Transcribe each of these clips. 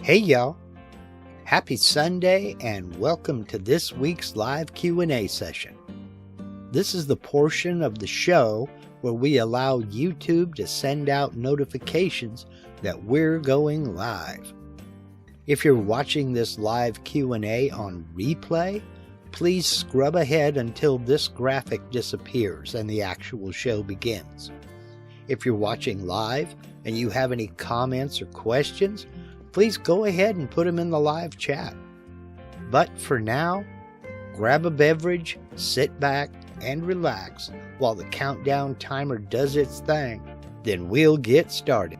Hey y'all, happy Sunday and welcome to this week's live Q&A session. This is the portion of the show where we allow YouTube to send out notifications that we're going live. If you're watching this live Q&A on replay, please scrub ahead until this graphic disappears and the actual show begins. If you're watching live and you have any comments or questions, please go ahead and put them in the live chat. But for now, grab a beverage, sit back, and relax while the countdown timer does its thing. Then we'll get started.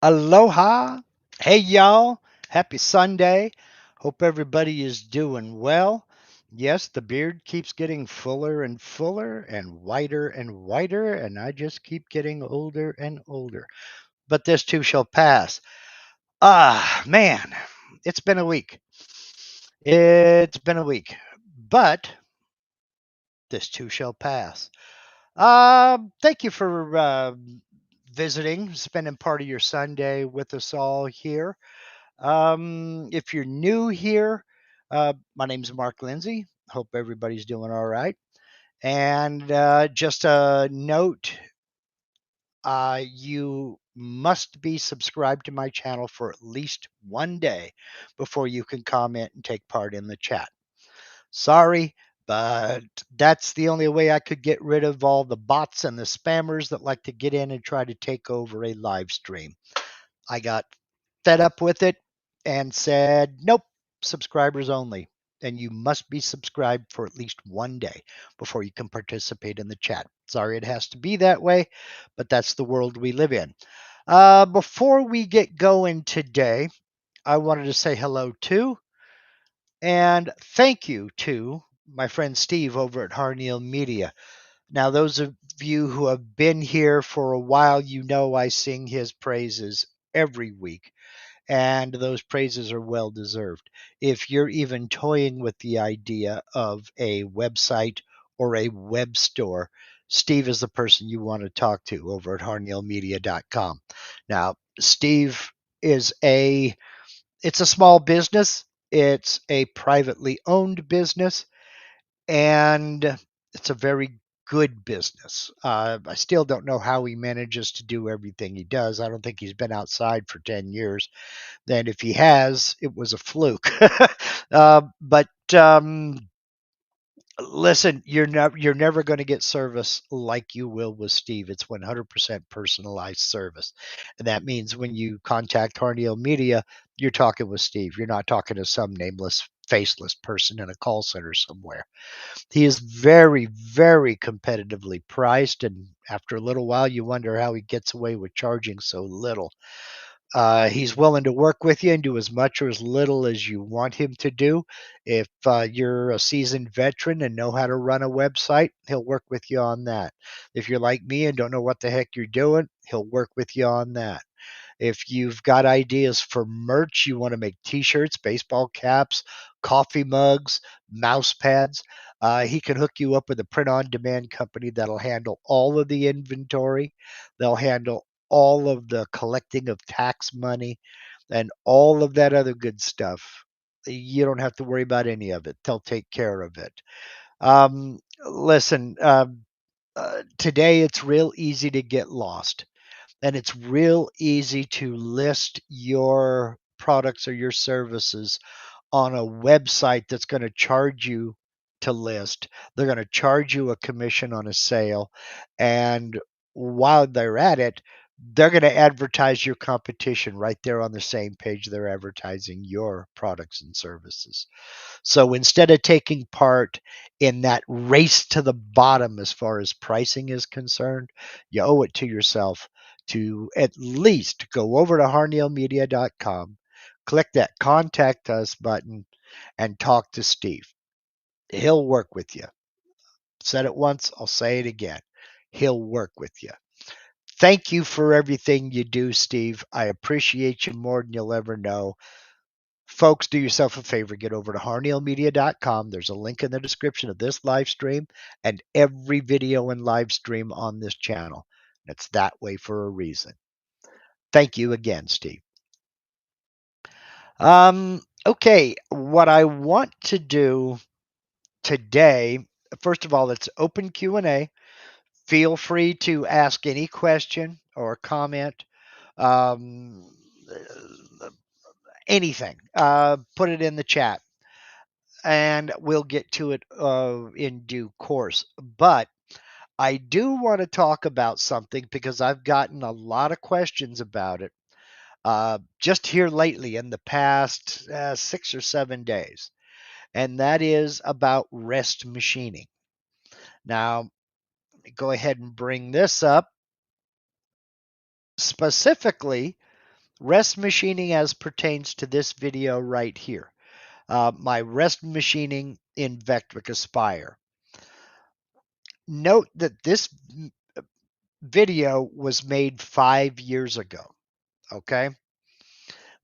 Aloha. Hey y'all. Happy Sunday. Hope everybody is doing well. Yes, the beard keeps getting fuller and fuller and whiter and whiter, and I just keep getting older and older. But this too shall pass. Man, it's been a week. It's been a week, but this too shall pass. Thank you for visiting, spending part of your Sunday with us all here. If you're new here, my name's Mark Lindsay. Hope everybody's doing all right. And just a note, you must be subscribed to my channel for at least one day before you can comment and take part in the chat. Sorry, but that's the only way I could get rid of all the bots and the spammers that like to get in and try to take over a live stream. I got fed up with it and said, nope, subscribers only. And you must be subscribed for at least one day before you can participate in the chat. Sorry it has to be that way, but that's the world we live in. Before we get going today, I wanted to say hello to and thank you to my friend Steve over at Harneal Media. Now, those of you who have been here for a while, you know I sing his praises every week, and those praises are well deserved. If you're even toying with the idea of a website or a web store, Steve is the person you want to talk to over at harnealmedia.com. Now, Steve is it's a small business. It's a privately owned business, and it's a very good business. I still don't know how he manages to do everything he does. I don't think he's been outside for 10 years. Then, if he has, it was a fluke. But listen, you're never going to get service like you will with Steve. It's 100% personalized service, and that means when you contact Harneal Media, you're talking with Steve. You're not talking to some nameless, faceless person in a call center somewhere. He is very, very competitively priced, and after a little while, you wonder how he gets away with charging so little. He's willing to work with you and do as much or as little as you want him to do. If you're a seasoned veteran and know how to run a website, he'll work with you on that. If you're like me and don't know what the heck you're doing, he'll work with you on that. If you've got ideas for merch, you want to make t-shirts, baseball caps, coffee mugs, mouse pads, he can hook you up with a print on demand company that'll handle all of the inventory. They'll handle all of the collecting of tax money and all of that other good stuff. You don't have to worry about any of it. They'll take care of it. Listen, today it's real easy to get lost, and it's real easy to list your products or your services on a website that's going to charge you to list. They're going to charge you a commission on a sale. And while they're at it, they're going to advertise your competition right there on the same page they're advertising your products and services. So instead of taking part in that race to the bottom as far as pricing is concerned, you owe it to yourself to at least go over to harnealmedia.com, click that contact us button, and talk to Steve. He'll work with you. Said it once, I'll say it again. He'll work with you. Thank you for everything you do, Steve. I appreciate you more than you'll ever know. Folks, do yourself a favor. Get over to harnealmedia.com. There's a link in the description of this live stream and every video and live stream on this channel. It's that way for a reason. Thank you again, Steve. Okay, what I want to do today, first of all, it's open Q&A. Feel free to ask any question or comment. Um, Anything. Put it in the chat, and we'll get to it in due course. But I do want to talk about something because I've gotten a lot of questions about it just here lately in the past 6 or 7 days, and that is about rest machining. Now, go ahead and bring this up. Specifically, rest machining as pertains to this video right here. My rest machining in Vectric Aspire. Note that this video was made 5 years ago, okay?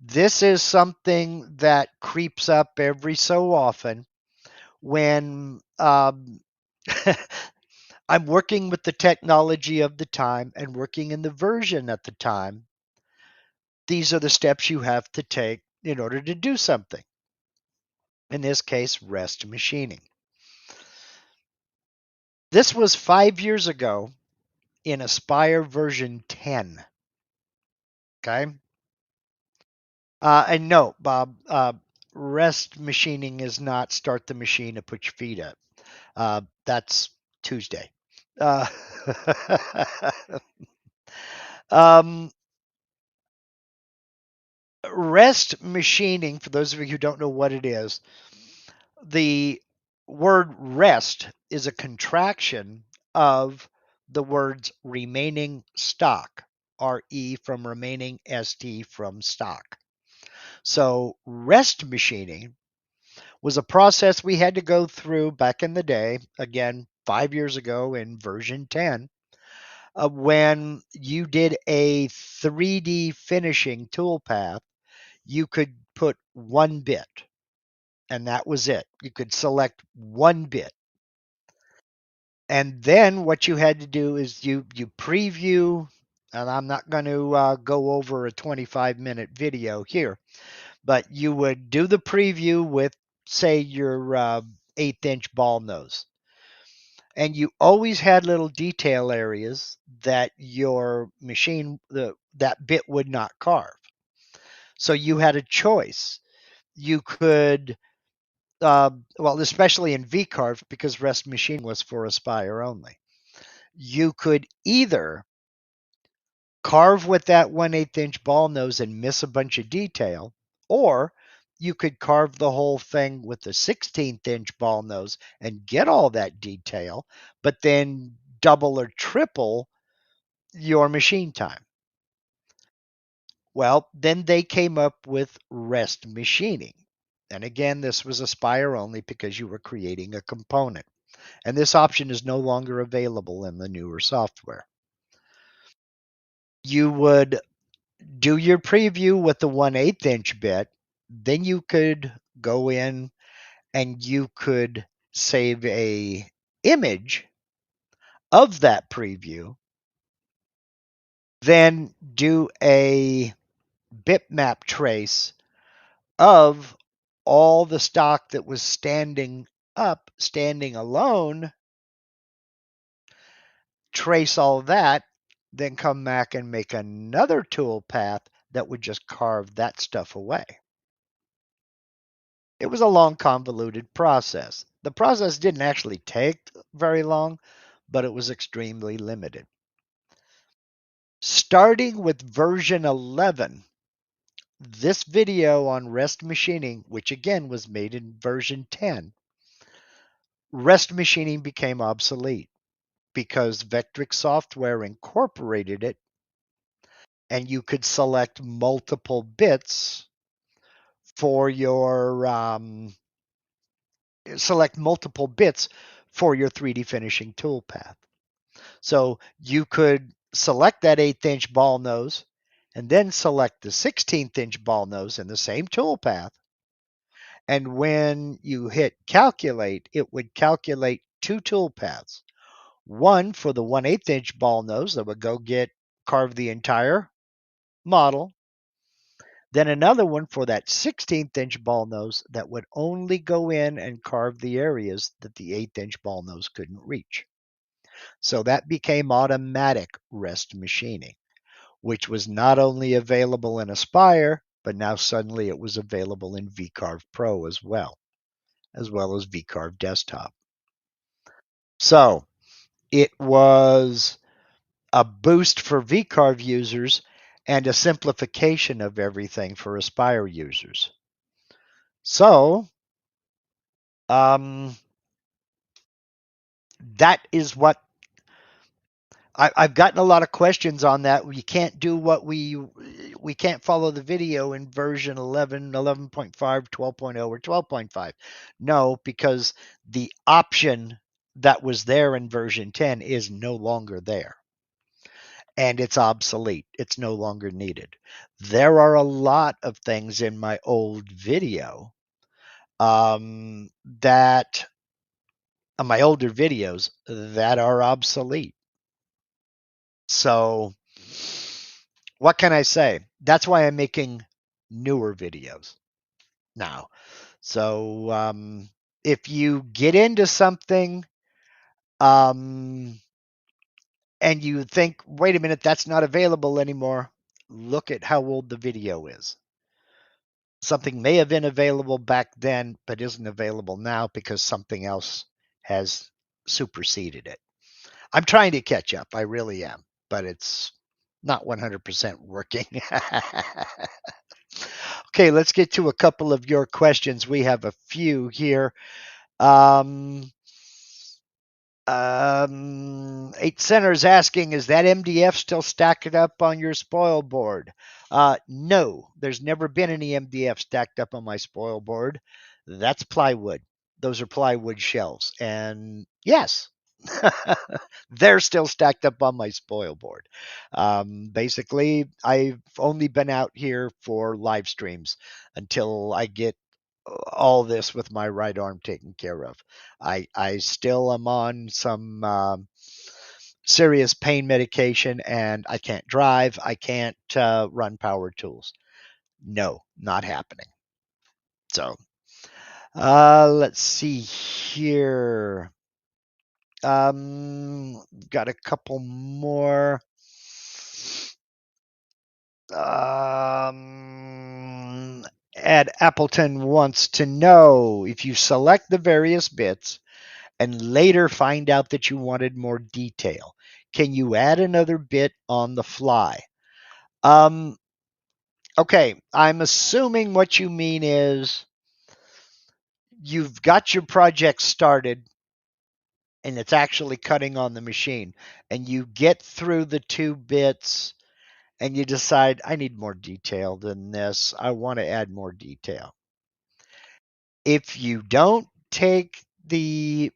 This is something that creeps up every so often when I'm working with the technology of the time and working in the version at the time. These are the steps you have to take in order to do something. In this case, rest machining. This was 5 years ago in Aspire version 10. Okay. And no, Bob, rest machining is not start the machine and put your feet up. That's Tuesday. Uh, um, rest machining, for those of you who don't know what it is, the word rest is a contraction of the words remaining stock, RE from remaining, ST from stock. So rest machining was a process we had to go through back in the day, again, 5 years ago in version 10, when you did a 3D finishing toolpath, you could put one bit, and that was it. You could select one bit. And then what you had to do is you preview, and I'm not going to go over a 25-minute video here, but you would do the preview with, say, your 1/8 inch ball nose. And you always had little detail areas that your machine, that bit would not carve. So you had a choice. You could, well, especially in VCarve, because rest machining was for Aspire only. You could either carve with that 1/8 inch ball nose and miss a bunch of detail, or you could carve the whole thing with the 16th inch ball nose and get all that detail, but then double or triple your machine time. Well, then they came up with rest machining. And again, this was Aspire only because you were creating a component. And this option is no longer available in the newer software. You would do your preview with the 1/8 inch bit, then you could go in and you could save a image of that preview, then do a bitmap trace of all the stock that was standing up, standing alone, trace all that, then come back and make another tool path that would just carve that stuff away. It was a long, convoluted process. The process didn't actually take very long, but it was extremely limited. Starting with version 11, this video on rest machining, which again was made in version 10, rest machining became obsolete because Vectric Software incorporated it, and you could select multiple bits for your 3D finishing toolpath. So you could select that 1/8 inch ball nose and then select the 16th inch ball nose in the same toolpath. And when you hit calculate, it would calculate two toolpaths. One for the 1/8 inch ball nose that would go carve the entire model. Then another one for that 16th inch ball nose that would only go in and carve the areas that the 1/8 inch ball nose couldn't reach. So that became automatic rest machining, which was not only available in Aspire, but now suddenly it was available in VCarve Pro as well as VCarve Desktop. So it was a boost for VCarve users and a simplification of everything for Aspire users. So that is what I've gotten a lot of questions on that. We can't do what we can't follow the video in version 11, 11.5, 12.0, or 12.5. No, because the option that was there in version 10 is no longer there. and it's obsolete. It's no longer needed. There are a lot of things in my old video that my older videos that are obsolete. So what can I say? That's why I'm making newer videos now. So if you get into something um, and you think, wait a minute, that's not available anymore, look at how old the video is. Something may have been available back then, but isn't available now because something else has superseded it. I'm trying to catch up. I really am, but it's not 100% working. Okay, let's get to a couple of your questions. We have a few here. Um, 8 Center is asking, is that MDF still stacked up on your spoil board? No, there's never been any MDF stacked up on my spoil board. That's plywood. Those are plywood shelves. And yes, they're still stacked up on my spoil board. Basically, I've only been out here for live streams until I get all this with my right arm taken care of. I still am on some serious pain medication, and I can't drive. I can't run power tools. No, not happening. So let's see here. Got a couple more. Ed Appleton wants to know if you select the various bits and later find out that you wanted more detail, can you add another bit on the fly? Um, okay, I'm assuming what you mean is you've got your project started and it's actually cutting on the machine, and you get through the 2 bits and you decide, I need more detail than this. I want to add more detail. If you don't take the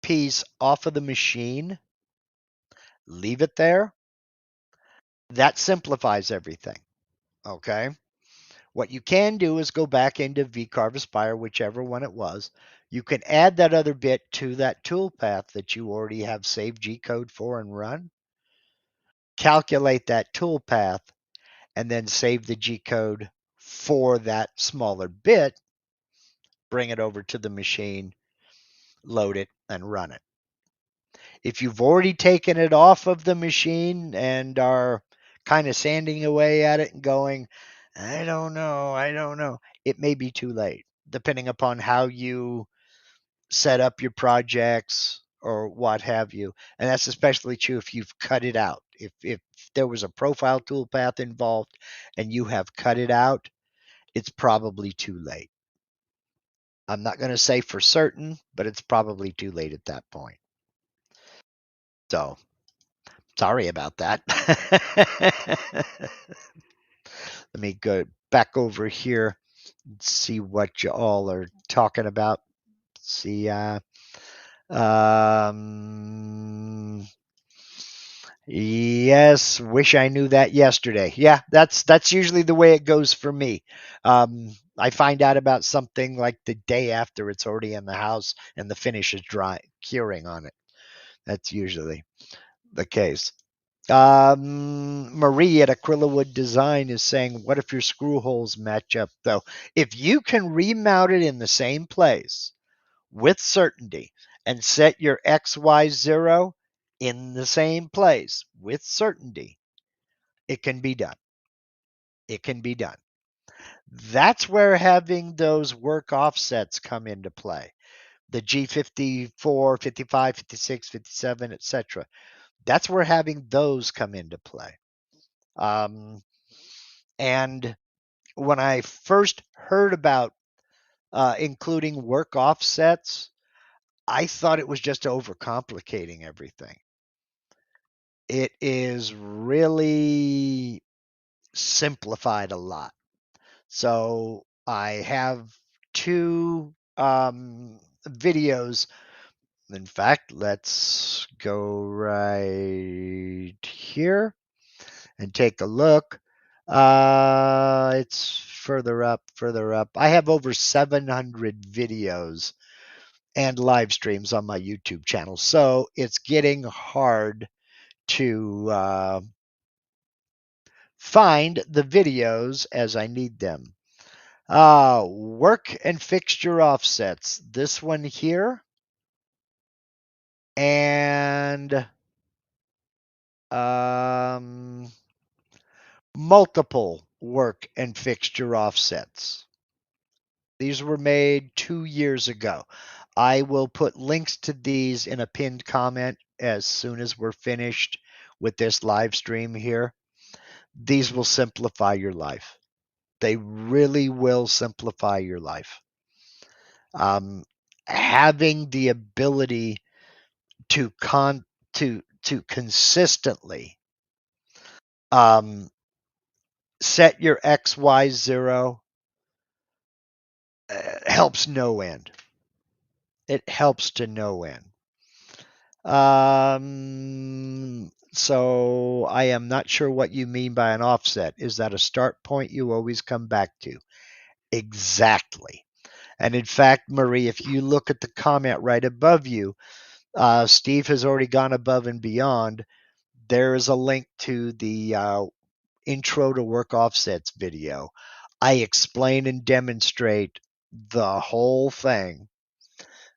piece off of the machine, leave it there, that simplifies everything. Okay. What you can do is go back into vCarve Aspire, whichever one it was. You can add that other bit to that toolpath that you already have saved G code for and run. Calculate that toolpath and then save the G code for that smaller bit. Bring it over to the machine, load it, and run it. If you've already taken it off of the machine and are kind of sanding away at it and going, I don't know, it may be too late, depending upon how you set up your projects or what have you. And that's especially true if you've cut it out. If there was a profile toolpath involved and you have cut it out, it's probably too late. I'm not going to say for certain, but it's probably too late at that point. So sorry about that. Let me go back over here and see what you all are talking about. See, yes, wish I knew that yesterday. Yeah, that's usually the way it goes for me. I find out about something like the day after it's already in the house and the finish is dry, curing on it. That's usually the case. Marie at Acrylawood Design is saying, what if your screw holes match up though? If you can remount it in the same place with certainty and set your XY0 in the same place with certainty, it can be done. It can be done. That's where having those work offsets come into play. The G54, 55, 56, 57, etc. That's where having those come into play. And when I first heard about including work offsets, I thought it was just overcomplicating everything. It is really simplified a lot. So I have 2 videos. In fact, let's go right here and take a look. It's further up, further up. I have over 700 videos and live streams on my YouTube channel, so it's getting hard to find the videos as I need them. Work and fixture offsets. This one here and multiple work and fixture offsets. These were made 2 years ago. I will put links to these in a pinned comment as soon as we're finished with this live stream here. These will simplify your life. They really will simplify your life. Having the ability to consistently set your XY0 helps no end. It helps to no end. So I am not sure what you mean by an offset. Is that a start point you always come back to? Exactly. And in fact, Marie, if you look at the comment right above you, Steve has already gone above and beyond. There is a link to the intro to work offsets video. I explain and demonstrate the whole thing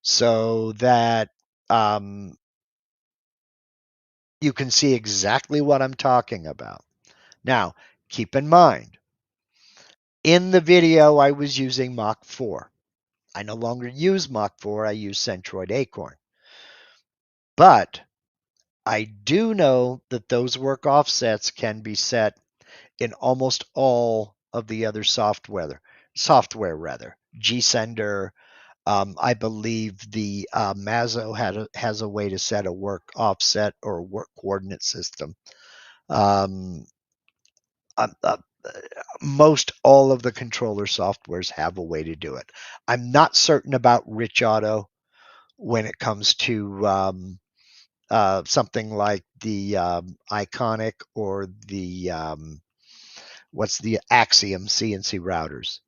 so that you can see exactly what I'm talking about. Now, keep in mind, in the video, I was using Mach 4. I no longer use Mach 4, I use Centroid Acorn. But I do know that those work offsets can be set in almost all of the other software rather. GSender, I believe the Mazo has a way to set a work offset or work coordinate system. Most all of the controller softwares have a way to do it. I'm not certain about Rich Auto when it comes to something like the Iconic or the what's the Axiom CNC routers.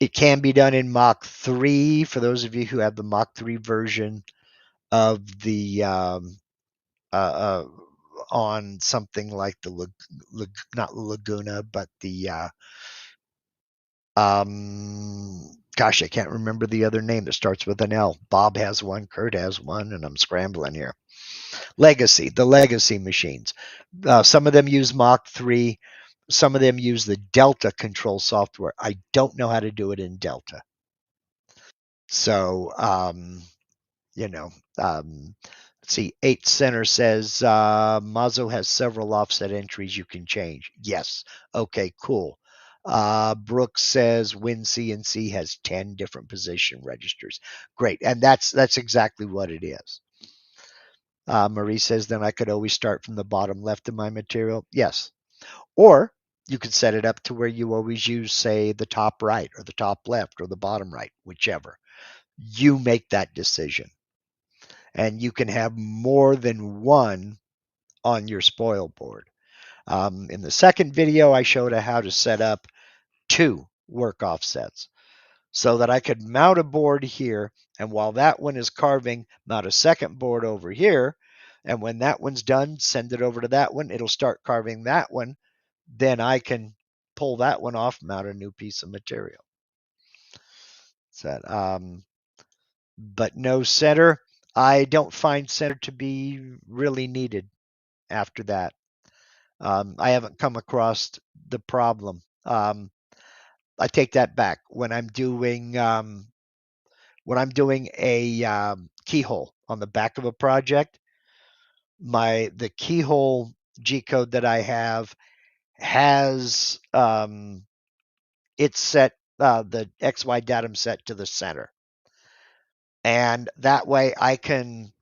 It can be done in Mach 3 for those of you who have the Mach 3 version of the on something like the not Laguna, but the gosh, I can't remember the other name that starts with an L. Bob has one, Kurt has one, and I'm scrambling here. The legacy machines. Some of them use Mach 3. Some of them use the Delta control software. I don't know how to do it in Delta. So, let's see. 8 Center says Mazo has several offset entries you can change. Yes. Okay, cool. Brooks says WinCNC has 10 different position registers. Great. And that's exactly what it is. Marie says, then I could always start from the bottom left of my material. Yes. Or you could set it up to where you always use, say, the top right or the top left or the bottom right, whichever. You make that decision. And you can have more than one on your spoil board. In the second video, I showed how to set up 2 work offsets so that I could mount a board here. And while that one is carving, mount a second board over here. And when that one's done, send it over to that one. It'll start carving that one. Then I can pull that one off, mount a new piece of material. So, but no center. I don't find center to be really needed after that. I haven't come across the problem. I take that back. When I'm doing a keyhole on the back of a project, the keyhole G code that I have has it's set the XY datum set to the center, and that way I can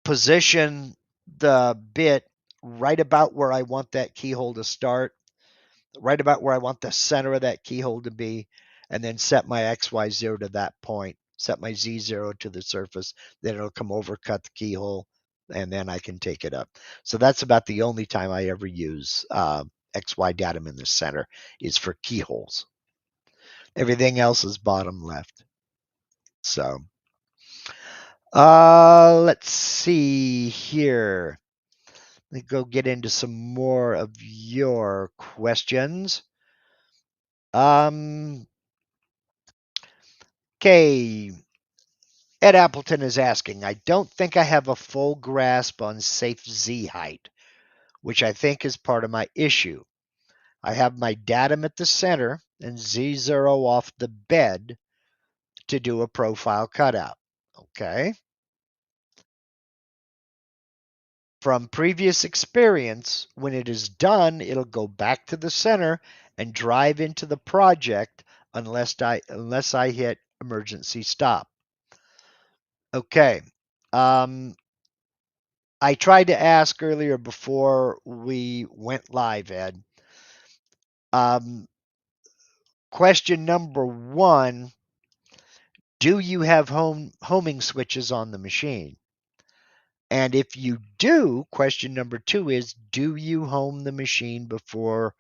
position the bit right about where I want that keyhole to start, right about where I want the center of that keyhole to be, and then set my XY0 to that point set my Z0 to the surface, then it'll come over, cut the keyhole, and then I can take it up. So that's about the only time I ever use XY datum in the center is for keyholes. Everything else is bottom left. So let's see here. Let me go get into some more of your questions. Okay. Ed Appleton is asking, I don't think I have a full grasp on safe Z height, which I think is part of my issue. I have my datum at the center and Z0 off the bed to do a profile cutout. Okay. From previous experience, when it is done, it'll go back to the center and drive into the project unless I hit emergency stop. Okay. I tried to ask earlier before we went live, Ed. Question number one, do you have homing switches on the machine? And if you do, question number two is, do you home the machine before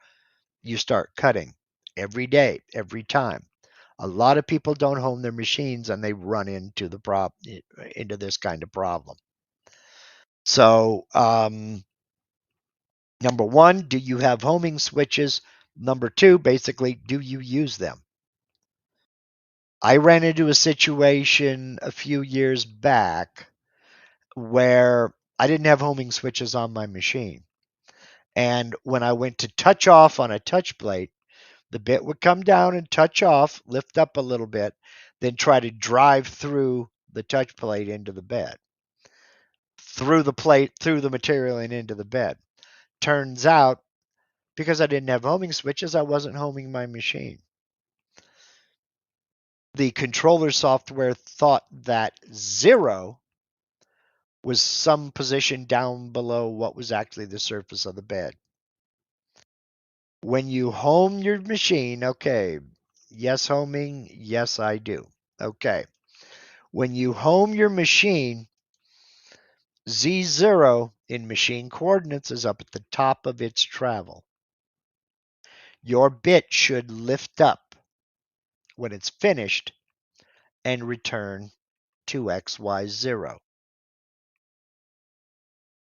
you start cutting? Every day, every time. A lot of people don't home their machines and they run into this kind of problem. So, number one, do you have homing switches? Number two, basically, do you use them? I ran into a situation a few years back where I didn't have homing switches on my machine. And when I went to touch off on a touch plate, the bit would come down and touch off, lift up a little bit, then try to drive through the touch plate into the bed, through the plate, through the material and into the bed. Turns out, because I didn't have homing switches, I wasn't homing my machine. The controller software thought that 0 was some position down below what was actually the surface of the bed. When you home your machine, okay, yes, homing, yes, I do. Okay. When you home your machine, Z0 in machine coordinates is up at the top of its travel. Your bit should lift up when it's finished and return to XY0.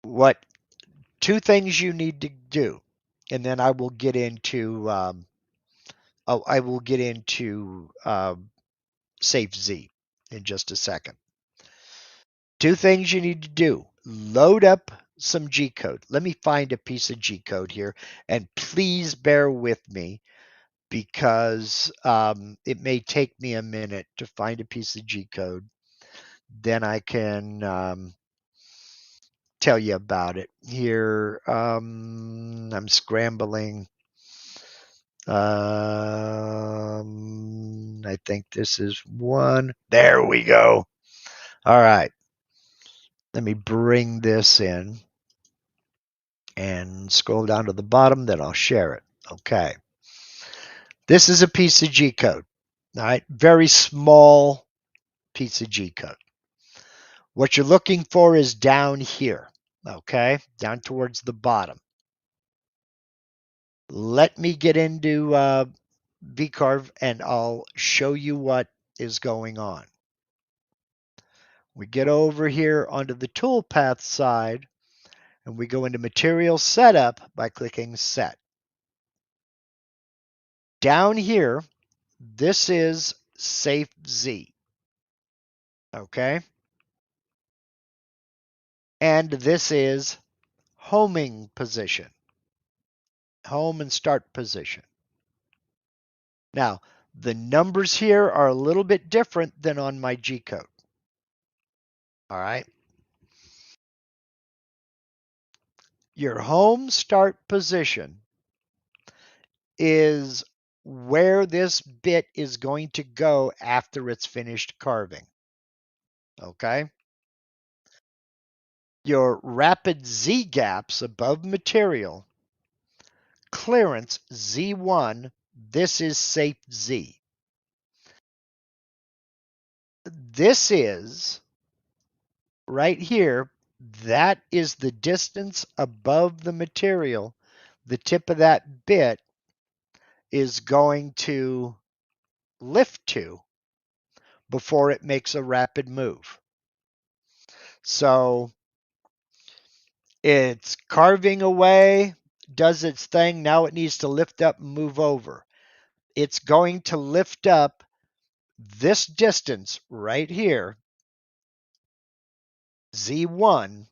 What two things you need to do, and then I will get into Safe Z in just a second. Two things you need to do. Load up some G code. Let me find a piece of G code here, and please bear with me because it may take me a minute to find a piece of G code. Then I can tell you about it. Here, I'm scrambling. I think this is one. There we go. All right. Let me bring this in and scroll down to the bottom, then I'll share it. Okay. This is a piece of G code. All right. Very small piece of G code. What you're looking for is down here. Okay. Down towards the bottom. Let me get into VCarve and I'll show you what is going on. We get over here onto the Toolpath side and we go into Material Setup by clicking Set. Down here, this is Safe Z. Okay? And this is homing position. Home and start position. Now, the numbers here are a little bit different than on my G code. All right? Your home start position is where this bit is going to go after it's finished carving. Okay? Your rapid Z gaps above material, clearance Z1, this is safe Z. this is right here, that is the distance above the material the tip of that bit is going to lift to before it makes a rapid move. So it's carving away, does its thing. Now it needs to lift up and move over. It's going to lift up this distance right here, Z1.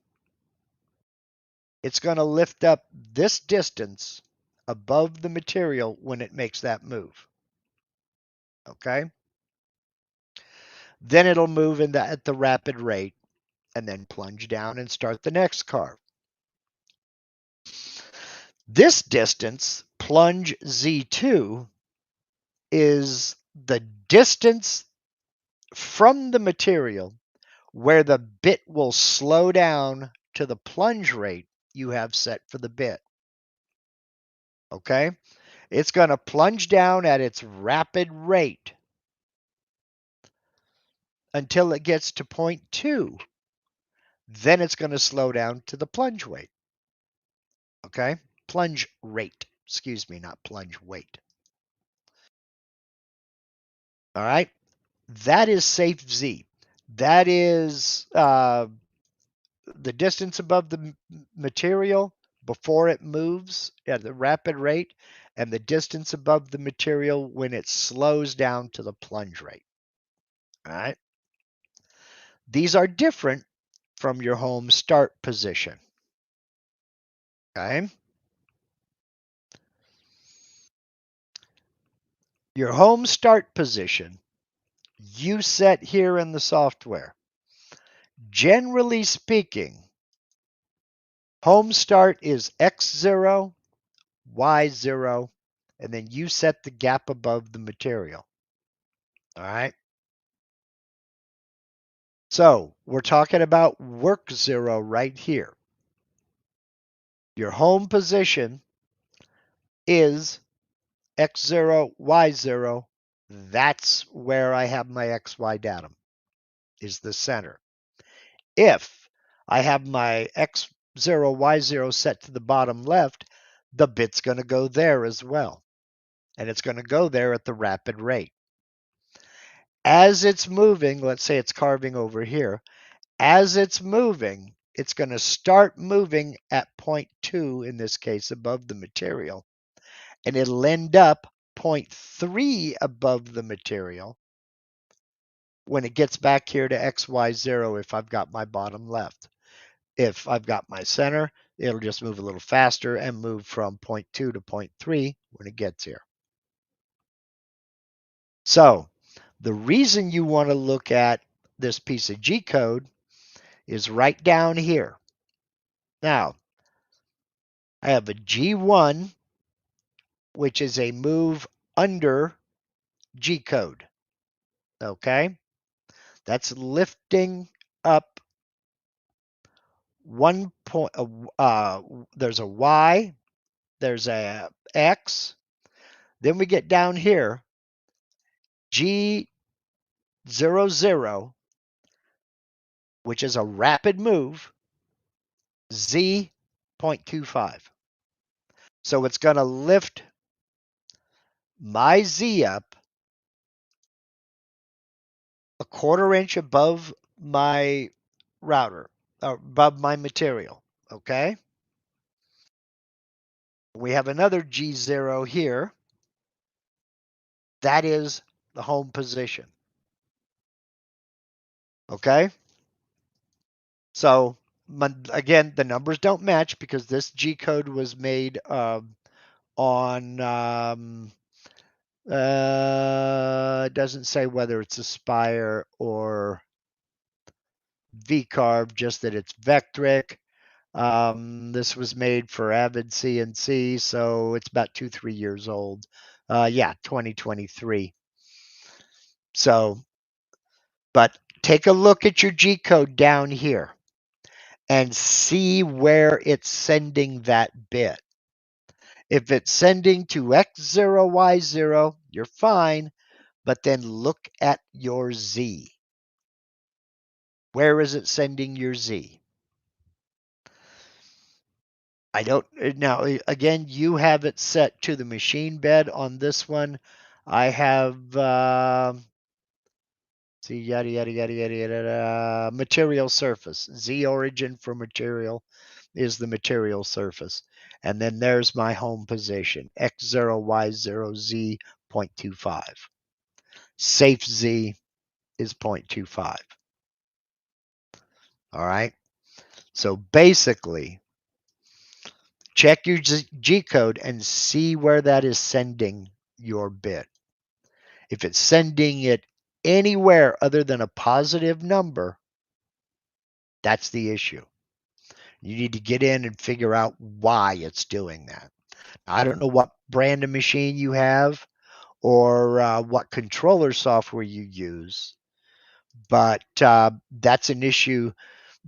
It's going to lift up this distance above the material when it makes that move. Okay? Then it'll move at the rapid rate and then plunge down and start the next carve. This distance, plunge Z2, is the distance from the material where the bit will slow down to the plunge rate you have set for the bit. Okay? It's going to plunge down at its rapid rate until it gets to 0.2. Then it's going to slow down to the plunge weight. Okay? Plunge rate. Excuse me, not plunge weight. All right? That is safe Z. That is the distance above the material before it moves at the rapid rate, and the distance above the material when it slows down to the plunge rate. All right? These are different from your home start position. Okay? Your home start position, you set here in the software. Generally speaking, home start is X0, Y0, and then you set the gap above the material. All right? So we're talking about work 0 right here. Your home position is X0, Y0. That's where I have my XY datum, is the center. If I have my X0, Y0 set to the bottom left, the bit's going to go there as well. And it's going to go there at the rapid rate. As it's moving, let's say it's carving over here, as it's moving, it's going to start moving at 0.2, in this case, above the material. And it'll end up 0.3 above the material when it gets back here to XY0 if I've got my bottom left. If I've got my center, it'll just move a little faster and move from 0.2 to 0.3 when it gets here. So the reason you want to look at this piece of G code is right down here. Now, I have a G1, which is a move under G code. Okay? That's lifting up one point. There's a Y, there's a X. Then we get down here, G00, which is a rapid move, Z.25. So it's going to lift my Z up a 1/4 inch above my router, above my material. Okay? We have another G0 here. That is the home position. Okay? So, again, the numbers don't match because this G code was made on, it doesn't say whether it's Aspire or VCarve, just that it's Vectric. This was made for Avid CNC, so it's about 2-3 years old. Yeah, 2023. So, but take a look at your G code down here and see where it's sending that bit. If it's sending to X0, Y0, you're fine, but then look at your Z. Where is it sending your Z? I don't, now again, you have it set to the machine bed on this one. I have, see, yada, yada, yada, yada, yada, material surface. Z origin for material is the material surface. And then there's my home position, X0, Y0, Z 0.25. Safe Z is 0.25. All right. So basically, check your G code and see where that is sending your bit. If it's sending it anywhere other than a positive number, that's the issue. You need to get in and figure out why it's doing that. I don't know what brand of machine you have or what controller software you use, but that's an issue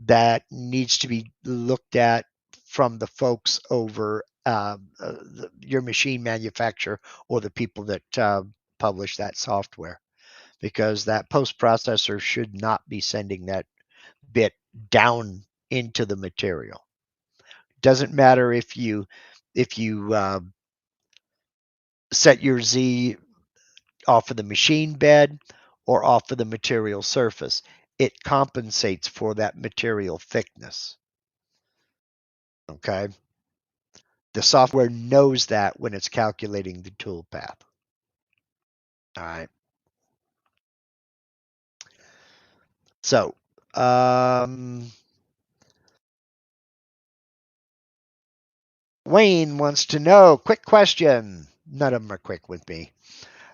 that needs to be looked at from the folks over your machine manufacturer or the people that publish that software, because that post processor should not be sending that bit down into the material. Doesn't matter if you set your Z off of the machine bed or off of the material surface. It compensates for that material thickness. Okay. The software knows that when it's calculating the toolpath. All right. So, Wayne wants to know, quick question. None of them are quick with me.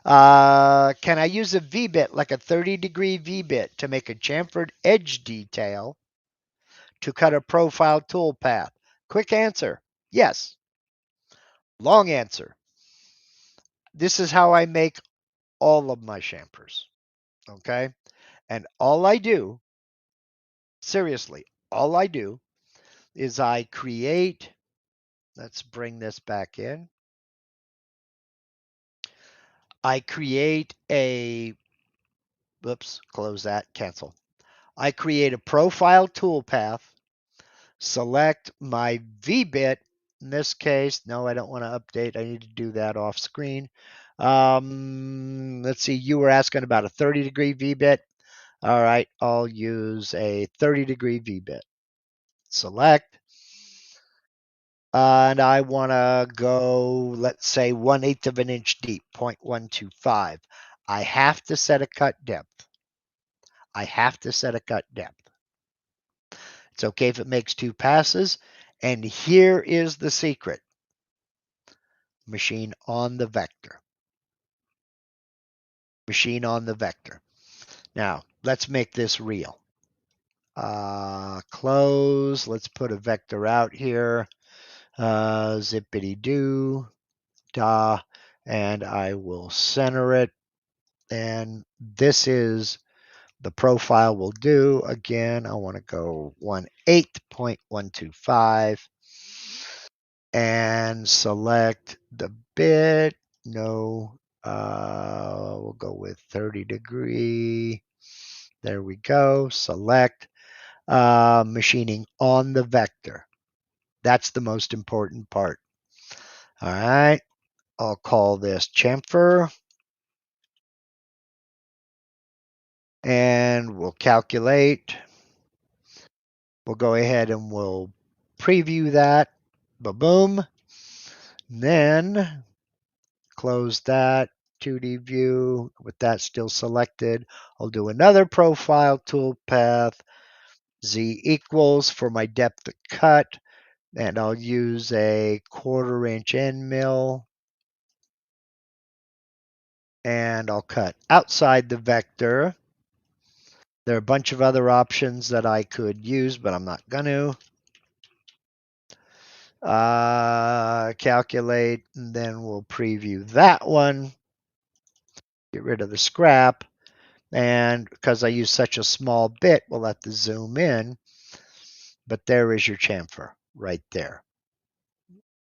Can I use a V-bit, like a 30-degree V-bit, to make a chamfered edge detail to cut a profile toolpath? Quick answer, yes. Long answer, this is how I make all of my chamfers, okay? And all I do, seriously, all I do is I create, let's bring this back in. I create a, whoops, close that, cancel. I create a profile toolpath, select my V-bit. In this case, no, I don't want to update. I need to do that off screen. Let's see, you were asking about a 30-degree V-bit. All right, I'll use a 30-degree V-bit. Select. And I want to go, let's say, 1/8 of an inch deep, 0.125. I have to set a cut depth. I have to set a cut depth. It's okay if it makes 2 passes. And here is the secret. Machine on the vector. Machine on the vector. Now, let's make this real. Close. Let's put a vector out here. Zippity doo. Da. And I will center it. And this is the profile we'll do. Again, I want to go 1/8.125 and select the bit. No, we'll go with 30-degree. There we go. Select machining on the vector. That's the most important part. All right. I'll call this chamfer. And we'll calculate. We'll go ahead and we'll preview that. Ba-boom. Then close that 2D view with that still selected. I'll do another profile toolpath. Z equals for my depth of cut. And I'll use a 1/4 inch end mill. And I'll cut outside the vector. There are a bunch of other options that I could use, but I'm not going to. Calculate, and then we'll preview that one. Get rid of the scrap. And because I use such a small bit, we'll have to zoom in. But there is your chamfer right there.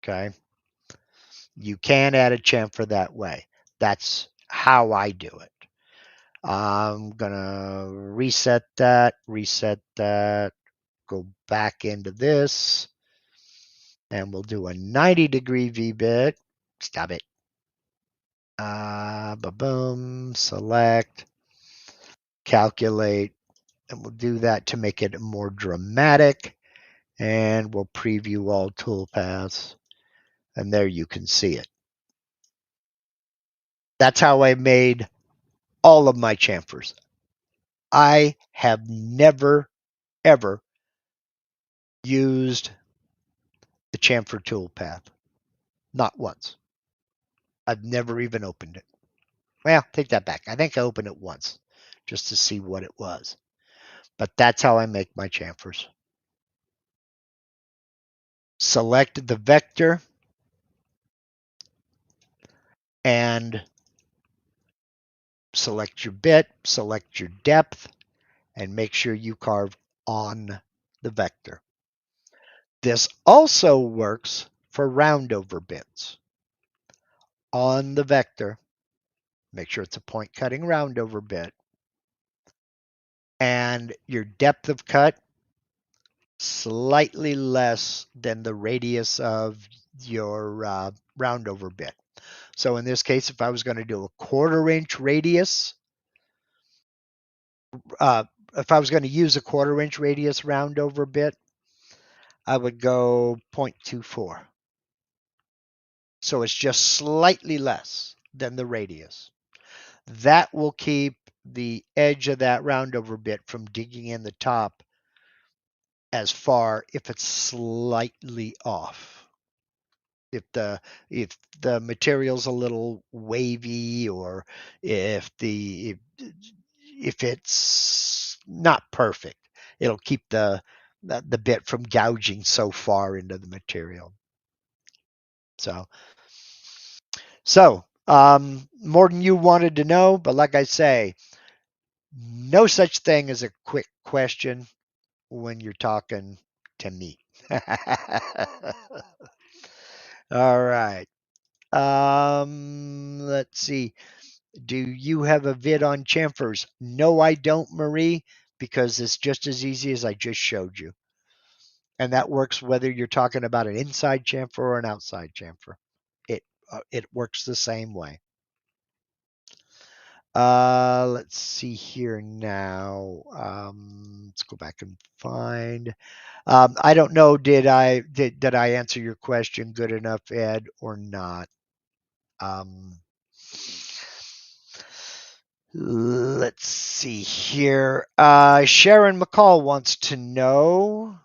Okay. You can add a chamfer that way. That's how I do it. I'm going to reset that, go back into this, and we'll do a 90-degree V-bit. Stop it. Boom, select, calculate, and we'll do that to make it more dramatic. And we'll preview all toolpaths. And there you can see it. That's how I made all of my chamfers. I have never, ever used the chamfer toolpath. Not once. I've never even opened it. Well, take that back. I think I opened it once just to see what it was. But that's how I make my chamfers. Select the vector and select your bit, select your depth, and make sure you carve on the vector. This also works for roundover bits. On the vector, make sure it's a point cutting roundover bit, and your depth of cut slightly less than the radius of your roundover bit. So in this case, if I was going to do a 1/4 inch radius, if I was going to use a 1/4 inch radius roundover bit, I would go 0.24. So it's just slightly less than the radius. That will keep the edge of that roundover bit from digging in the top as far if it's slightly off. If the material's a little wavy, or if it's not perfect, it'll keep the bit from gouging so far into the material. So more than you wanted to know, but like I say, no such thing as a quick question when you're talking to me. All right. Let's see. Do you have a vid on chamfers? No, I don't, Marie, because it's just as easy as I just showed you. And that works whether you're talking about an inside chamfer or an outside chamfer. It works the same way. Let's see here now. Let's go back and find. I don't know. Did I answer your question good enough, Ed, or not? Let's see here. Sharon McCall wants to know.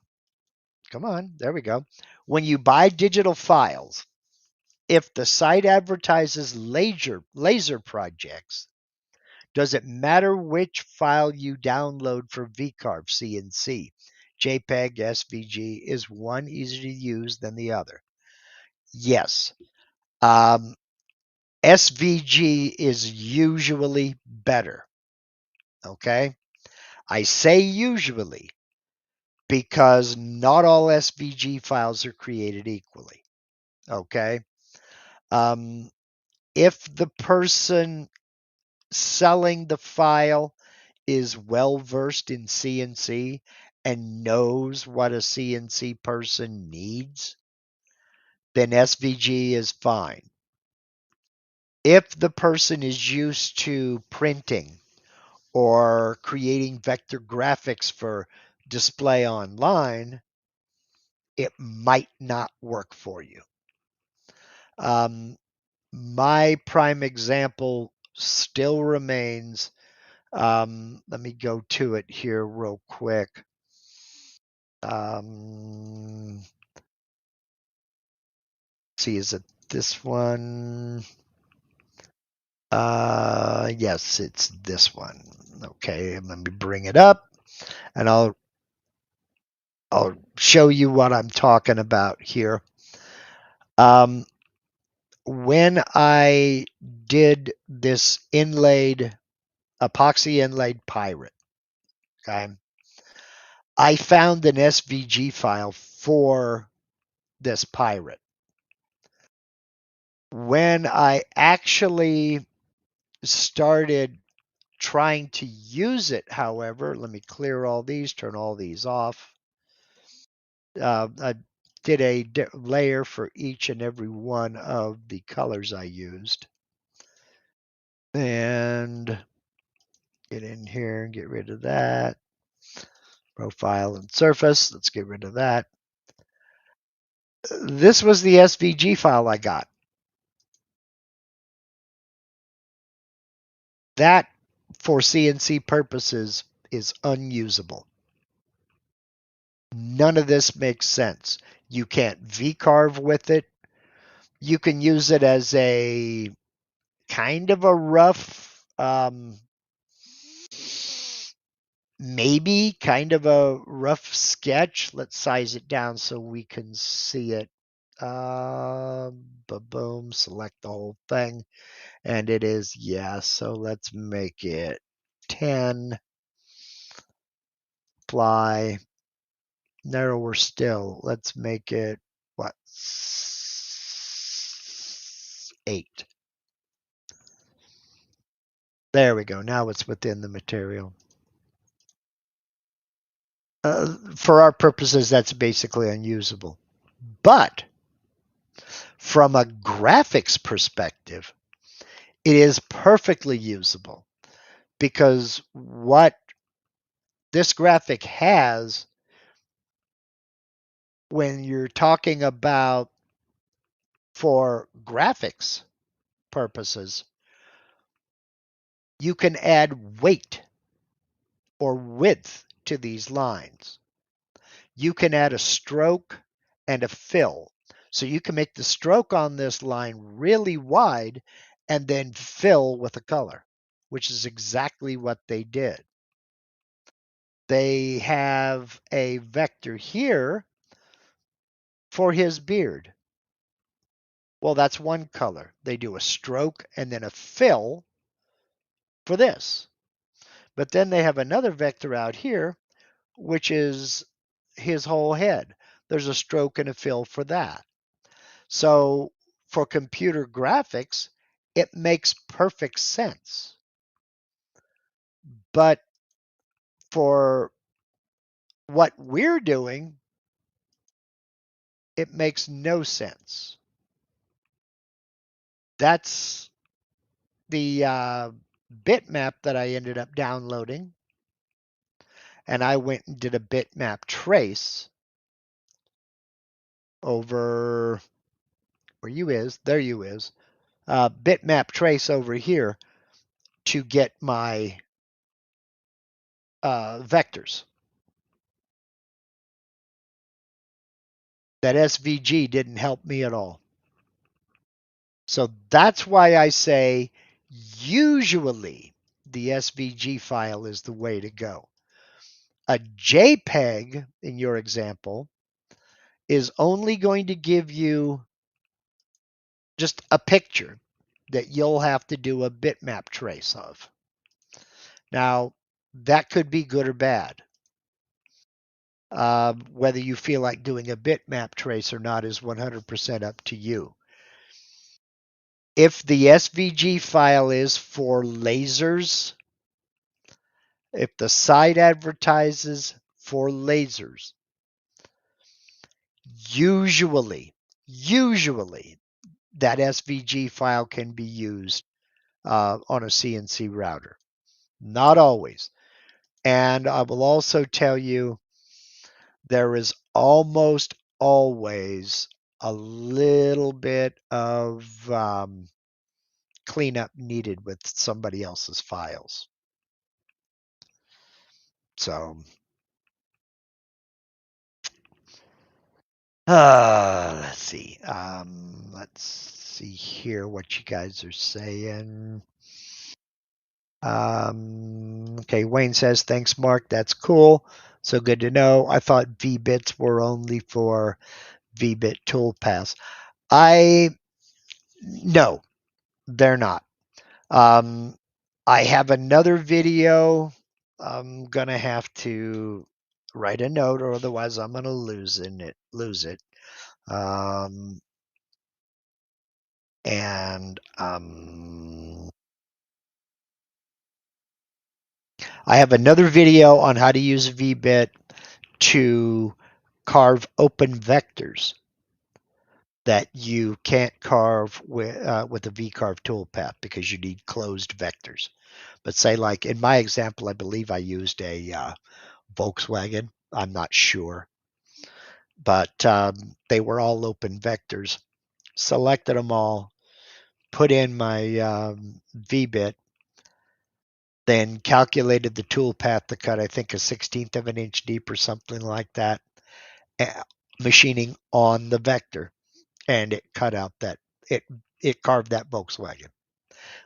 Come on, there we go. When you buy digital files, if the site advertises laser projects, does it matter which file you download for VCarve CNC? JPEG, SVG, is one easier to use than the other? Yes. SVG is usually better. Okay. I say usually because not all SVG files are created equally. Okay. If the person selling the file is well versed in CNC and knows what a CNC person needs, then SVG is fine. If the person is used to printing or creating vector graphics for display online, it might not work for you. My prime example still remains. Let me go to it here real quick. See, is it this one? Yes, it's this one. Okay, let me bring it up, and I'll show you what I'm talking about here. When I did this epoxy inlaid pirate, okay, I found an SVG file for this pirate. When I actually started trying to use it, however, let me clear all these, turn all these off. I did a layer for each and every one of the colors I used. And get in here and get rid of that. Profile and surface, let's get rid of that. This was the SVG file I got. That, for CNC purposes, is unusable. None of this makes sense. You can't V-carve with it. You can use it as a kind of a rough, maybe kind of a rough sketch. Let's size it down so we can see it. Boom, select the whole thing. And it is, yeah, so let's make it 10. Apply. Narrower still. Let's make it, what, 8. There we go. Now it's within the material. For our purposes, that's basically unusable. But from a graphics perspective, it is perfectly usable, because what this graphic has, when you're talking about for graphics purposes, you can add weight or width to these lines. You can add a stroke and a fill. So you can make the stroke on this line really wide and then fill with a color, which is exactly what they did. They have a vector here for his beard. Well, that's one color. They do a stroke and then a fill for this. But then they have another vector out here, which is his whole head. There's a stroke and a fill for that. So for computer graphics, it makes perfect sense. But for what we're doing, it makes no sense. That's the bitmap that I ended up downloading. And I went and did a bitmap trace over where you is. There you is. Bitmap trace over here to get my vectors. That SVG didn't help me at all. So that's why I say usually the SVG file is the way to go. A JPEG, in your example, is only going to give you just a picture that you'll have to do a bitmap trace of. Now, that could be good or bad. Whether you feel like doing a bitmap trace or not is 100% up to you. If the SVG file is for lasers, if the site advertises for lasers, usually that SVG file can be used on a CNC router. Not always. And I will also tell you, there is almost always a little bit of cleanup needed with somebody else's files. So, let's see. Let's see here what you guys are saying. Okay, Wayne says, thanks, Mark. That's cool. So good to know. I thought VBits were only for VBit Toolpath. No, they're not. I have another video. I'm gonna have to write a note, or otherwise I'm gonna lose it. And I have another video on how to use a V-bit to carve open vectors that you can't carve with a V-carve toolpath because you need closed vectors. But say, like in my example, I believe I used a Volkswagen. I'm not sure, but they were all open vectors. Selected them all, put in my V-bit, then calculated the tool path to cut, I think, a 16th of an inch deep or something like that, machining on the vector, and it cut out that it it carved that Volkswagen.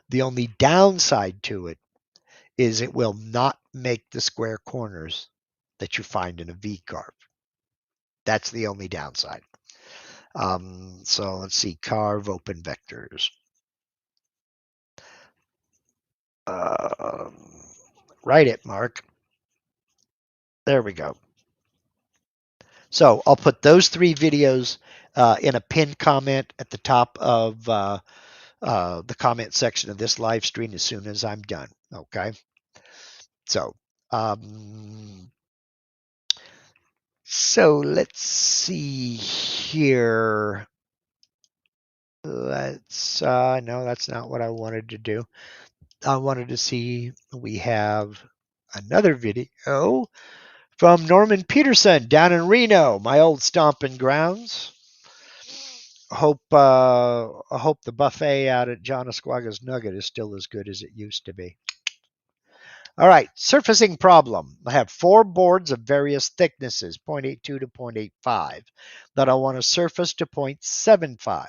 The only downside to it is it will not make the square corners that you find in a V carve. That's the only downside. So let's see, carve open vectors. Write it, Mark. There we go. So I'll put those 3 videos in a pinned comment at the top of the comment section of this live stream as soon as I'm done. Okay. So, so let's see here. Let's, no, that's not what I wanted to do. I wanted to see, we have another video from Norman Peterson down in Reno, my old stomping grounds. I hope the buffet out at John Esquaga's Nugget is still as good as it used to be. All right, surfacing problem. I have 4 boards of various thicknesses, 0.82 to 0.85, that I want to surface to 0.75.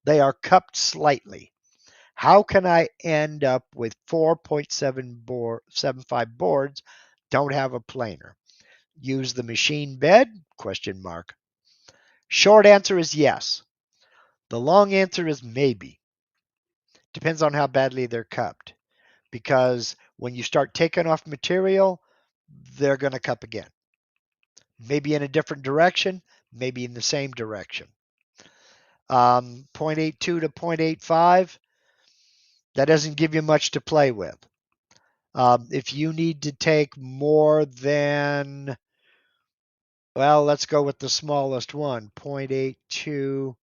They are cupped slightly. How can I end up with 4.75 boards? Don't have a planer. Use the machine bed? Question mark. Short answer is yes. The long answer is maybe. Depends on how badly they're cupped. Because when you start taking off material, they're going to cup again. Maybe in a different direction, maybe in the same direction. 0.82 to 0.85, that doesn't give you much to play with. If you need to take more than, well, let's go with the smallest one, 0.82.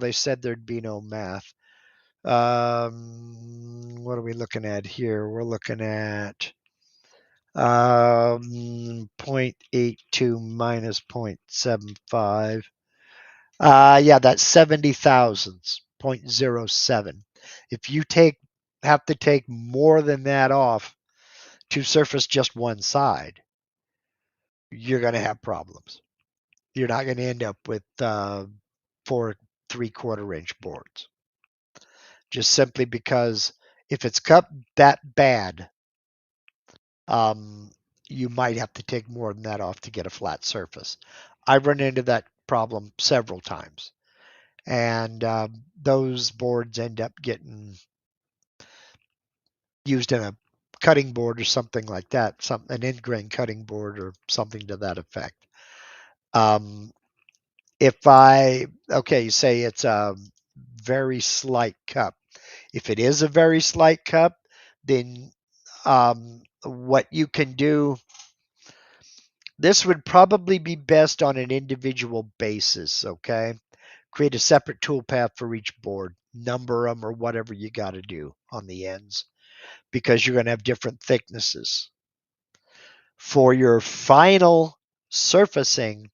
They said there'd be no math. What are we looking at here? We're looking at 0.82 minus 0.75. Yeah, that's 70 thousandths, 0.07. If you have to take more than that off to surface just one side, you're going to have problems. You're not going to end up with 4 3/4 inch boards. Just simply because if it's cut that bad, you might have to take more than that off to get a flat surface. I've run into that problem several times. And those boards end up getting used in a cutting board or something like that, an end grain cutting board or something to that effect. You say it's a very slight cup. If it is a very slight cup, then what you can do, this would probably be best on an individual basis, okay? Create a separate toolpath for each board, number them or whatever you got to do on the ends because you're going to have different thicknesses. For your final surfacing,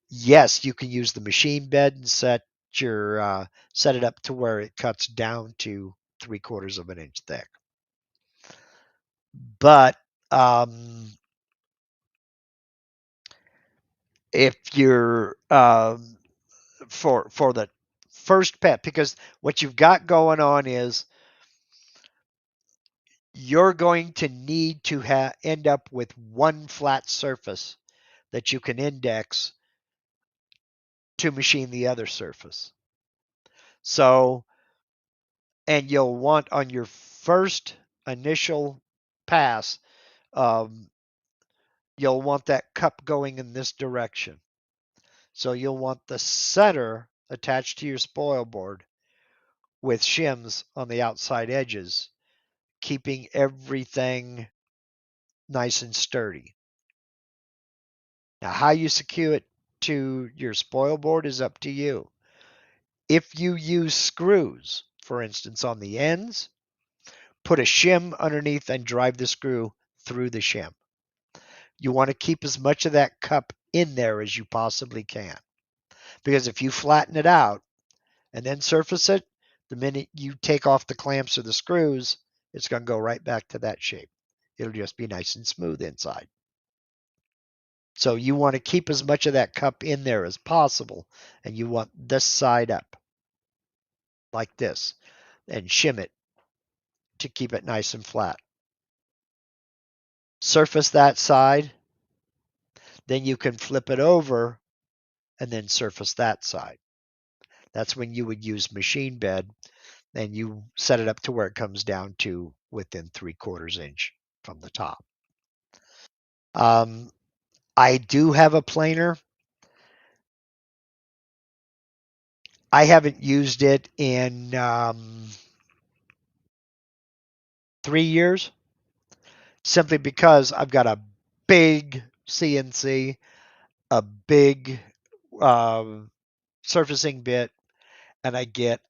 yes, you can use the machine bed and set it up to where it cuts down to 3/4 of an inch thick. But if you're for the first pet, because what you've got going on is you're going to need to end up with one flat surface that you can index to machine the other surface. So, and you'll want on your first initial pass, you'll want that cup going in this direction. So you'll want the center attached to your spoil board with shims on the outside edges keeping everything nice and sturdy. Now, how you secure it to your spoil board is up to you. If you use screws, for instance, on the ends, put a shim underneath and drive the screw through the shim. You want to keep as much of that cup in there as you possibly can. Because if you flatten it out and then surface it, the minute you take off the clamps or the screws, it's going to go right back to that shape. It'll just be nice and smooth inside. So you want to keep as much of that cup in there as possible, and you want this side up like this and shim it to keep it nice and flat. Surface that side, then you can flip it over and then surface that side. That's when you would use machine bed, and you set it up to where it comes down to within 3/4 inch from the top. Um, I do have a planer. I haven't used it in 3 years, simply because I've got a big CNC, a big um, surfacing bit, and I get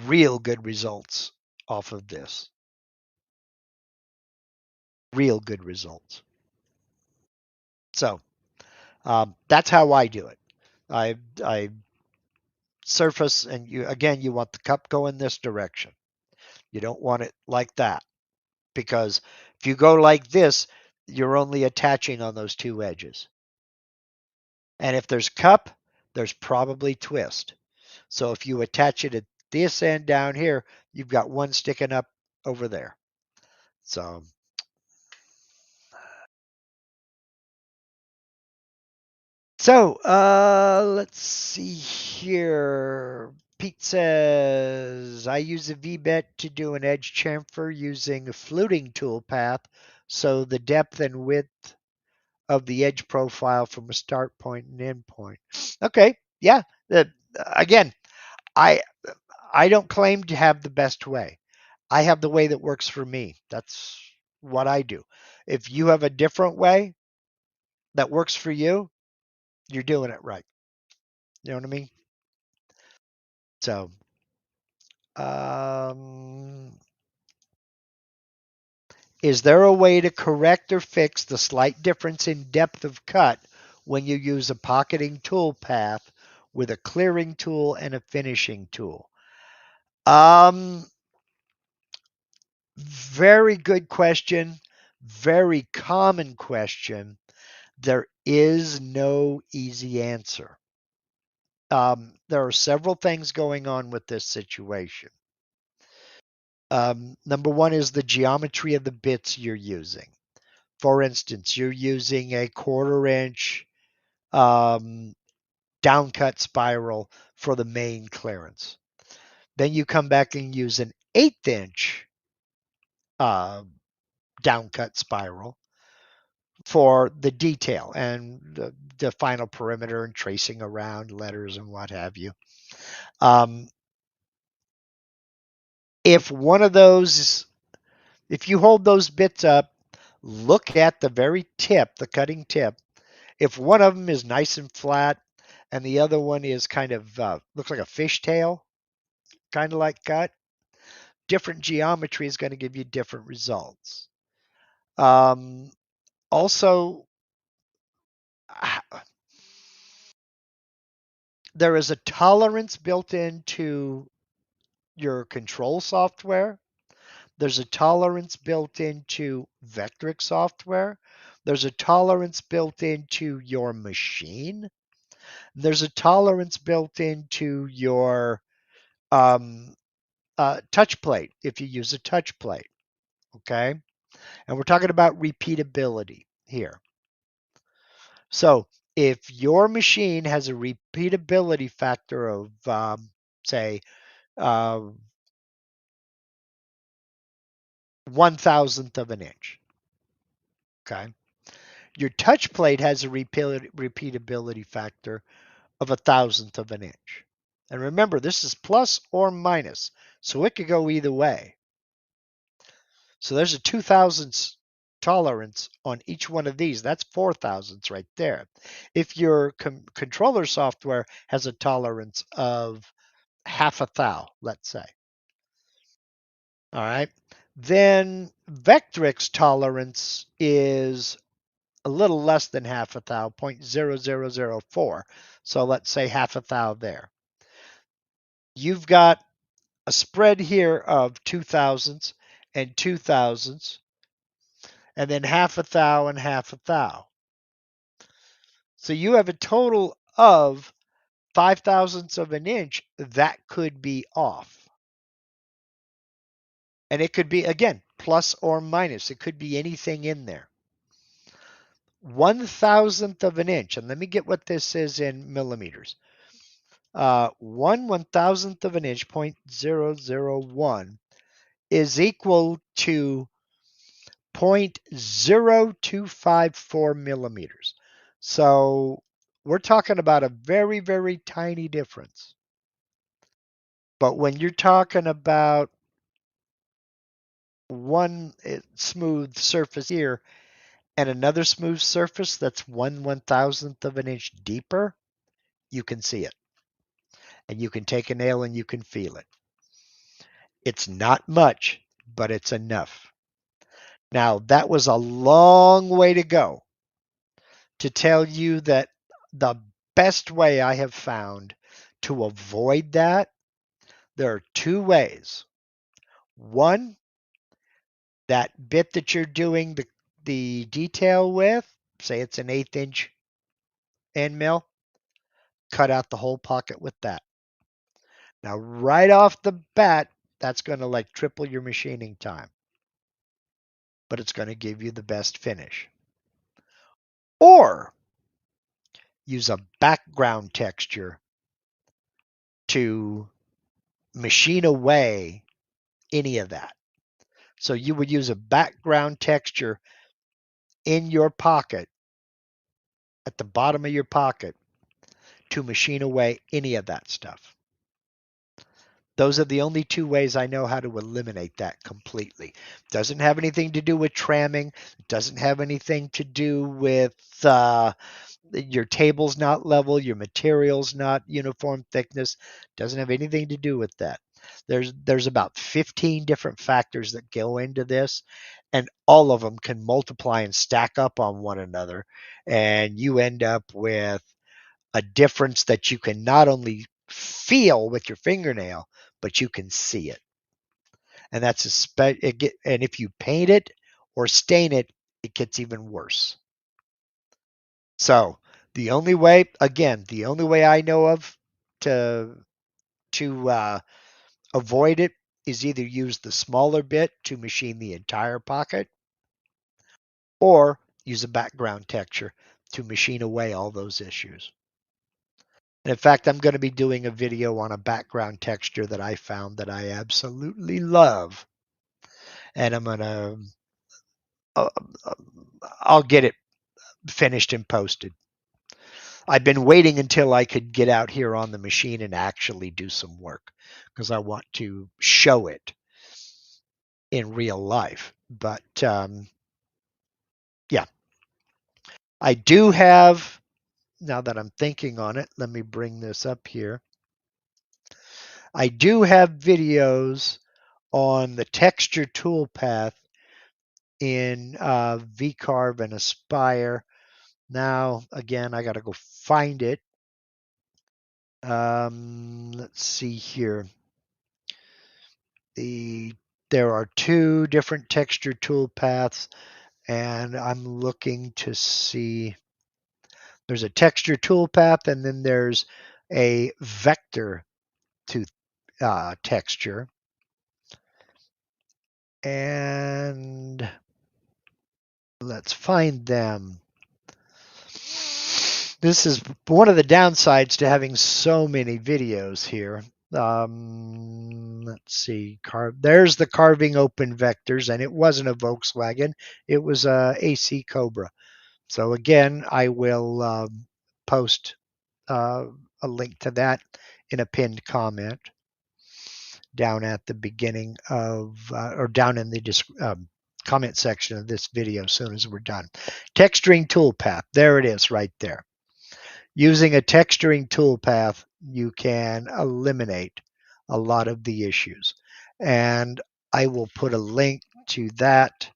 real good results off of this. Real good results. So that's how I do it. I surface, and you want the cup going this direction. You don't want it like that, because if you go like this, you're only attaching on those two edges. And if there's cup, there's probably twist. So if you attach it at this end down here, you've got one sticking up over there. So let's see here. Pete says, I use a V-bit to do an edge chamfer using a fluting toolpath, so the depth and width of the edge profile from a start point and end point. Okay, yeah. Again, I I don't claim to have the best way. I have the way that works for me. That's what I do. If you have a different way that works for you, you're doing it right. You know what I mean? So, um, is there a way to correct or fix the slight difference in depth of cut when you use a pocketing tool path with a clearing tool and a finishing tool? Um, Very good question. Very common question. There is no easy answer. There are several things going on with this situation. Number one is the geometry of the bits you're using. For instance, you're using a 1/4 inch um, downcut spiral for the main clearance. Then you come back and use an 1/8 inch uh, downcut spiral for the detail and the final perimeter and tracing around letters and what have you. Um, if one of those, if you hold those bits up, look at the very tip, the cutting tip. If one of them is nice and flat and the other one is kind of looks like a fishtail, kind of like cut, different geometry is going to give you different results. Also, there is a tolerance built into your control software. There's a tolerance built into Vectric software. There's a tolerance built into your machine. There's a tolerance built into your touch plate if you use a touch plate. Okay. And we're talking about repeatability here. So if your machine has a repeatability factor of, say, uh, 1,000th of an inch, okay, your touch plate has a repeatability factor of 1,000th of an inch. And remember, this is plus or minus, so it could go either way. So there's a 2 thousandths tolerance on each one of these. That's 4 thousandths right there. If your controller software has a tolerance of half a thou, let's say, all right, then Vectric's tolerance is a little less than half a thou, 0.0004. So let's say half a thou there. You've got a spread here of 2 thousandths and 2 thousandths, and then half a thou and half a thou. So you have a total of 5 thousandths of an inch that could be off. And it could be, again, plus or minus. It could be anything in there. 1 thousandth of an inch, and let me get what this is in millimeters. 1/1000th of an inch, 0.001, is equal to 0.0254 millimeters. So we're talking about a very, very tiny difference. But when you're talking about one smooth surface here and another smooth surface that's 1/1000th of an inch deeper, you can see it. And you can take a nail and you can feel it. It's not much, but it's enough. Now, that was a long way to go to tell you that the best way I have found to avoid that, there are two ways. One, that bit that you're doing the detail with, say it's an 1/8 inch end mill, cut out the whole pocket with that. Now, right off the bat, that's going to like triple your machining time, but it's going to give you the best finish. Or use a background texture to machine away any of that. So you would use a background texture in your pocket, at the bottom of your pocket, to machine away any of that stuff. Those are the only two ways I know how to eliminate that completely. Doesn't have anything to do with tramming. Doesn't have anything to do with your table's not level, your material's not uniform thickness. Doesn't have anything to do with that. There's about 15 different factors that go into this, and all of them can multiply and stack up on one another, and you end up with a difference that you can not only feel with your fingernail, but you can see it. And that's and if you paint it or stain it, it gets even worse. So the only way, again, the only way I know of to avoid it is either use the smaller bit to machine the entire pocket, or use a background texture to machine away all those issues. And in fact, I'm going to be doing a video on a background texture that I found that I absolutely love. And I'm going to, I'll get it finished and posted. I've been waiting until I could get out here on the machine and actually do some work because I want to show it in real life. But yeah, I do have, now that I'm thinking on it, let me bring this up here. I do have videos on the texture toolpath in VCarve and Aspire. Now, again, I got to go find it. Let's see here. There are two different texture toolpaths, and I'm looking to see. There's a texture toolpath, and then there's a vector to texture. And let's find them. This is one of the downsides to having so many videos here. Let's see. There's the carving open vectors, and it wasn't a Volkswagen. It was a AC Cobra. So again, I will post a link to that in a pinned comment. down at the beginning of, or down in the comment section of this video as soon as we're done. Texturing toolpath, there it is right there. Using a texturing toolpath, you can eliminate a lot of the issues. And I will put a link to that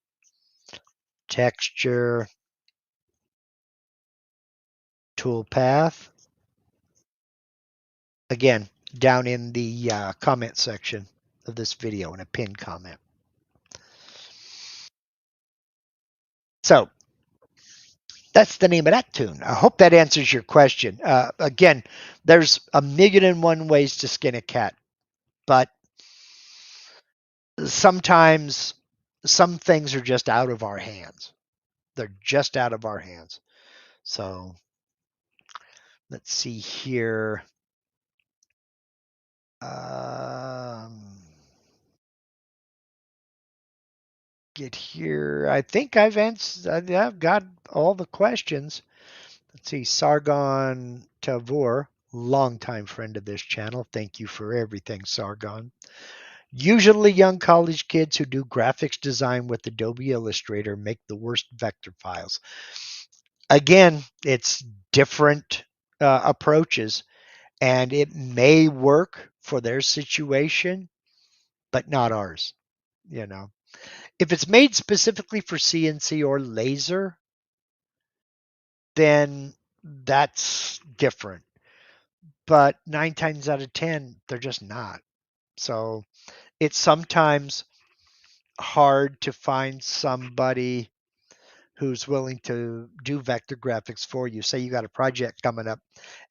texture toolpath again down in the comment section of this video in a pinned comment. So that's the name of that tune. I hope that answers your question. Again, there's 1,000,001 ways to skin a cat, but sometimes some things are just out of our hands. They're just out of our hands. So let's see here. Get here. I think I've answered. I've got all the questions. Let's see. Sargon Tavor, longtime friend of this channel. Thank you for everything, Sargon. Usually young college kids who do graphics design with Adobe Illustrator make the worst vector files. Again, it's different approaches, and it may work for their situation, but not ours. You know, if it's made specifically for CNC or laser, then that's different. But 9 times out of 10, they're just not. So it's sometimes hard to find somebody who's willing to do vector graphics for you. Say you got a project coming up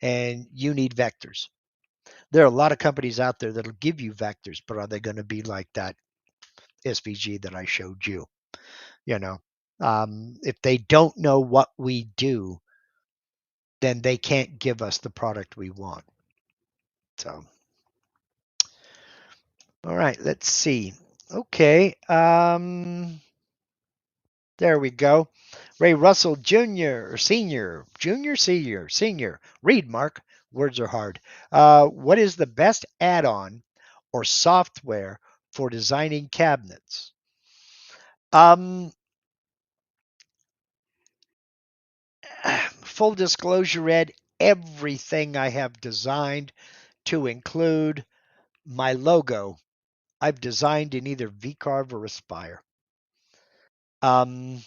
and you need vectors. There are a lot of companies out there that'll give you vectors, but are they going to be like that SVG that I showed you? You know, if they don't know what we do, then they can't give us the product we want. So, all right, let's see. Okay, there we go. Ray Russell Jr., Senior, Junior, Senior, Senior. Read, Mark. Words are hard. What is the best add-on or software for designing cabinets? Full disclosure, Ed, everything I have designed to include my logo, I've designed in either VCarve or Aspire. I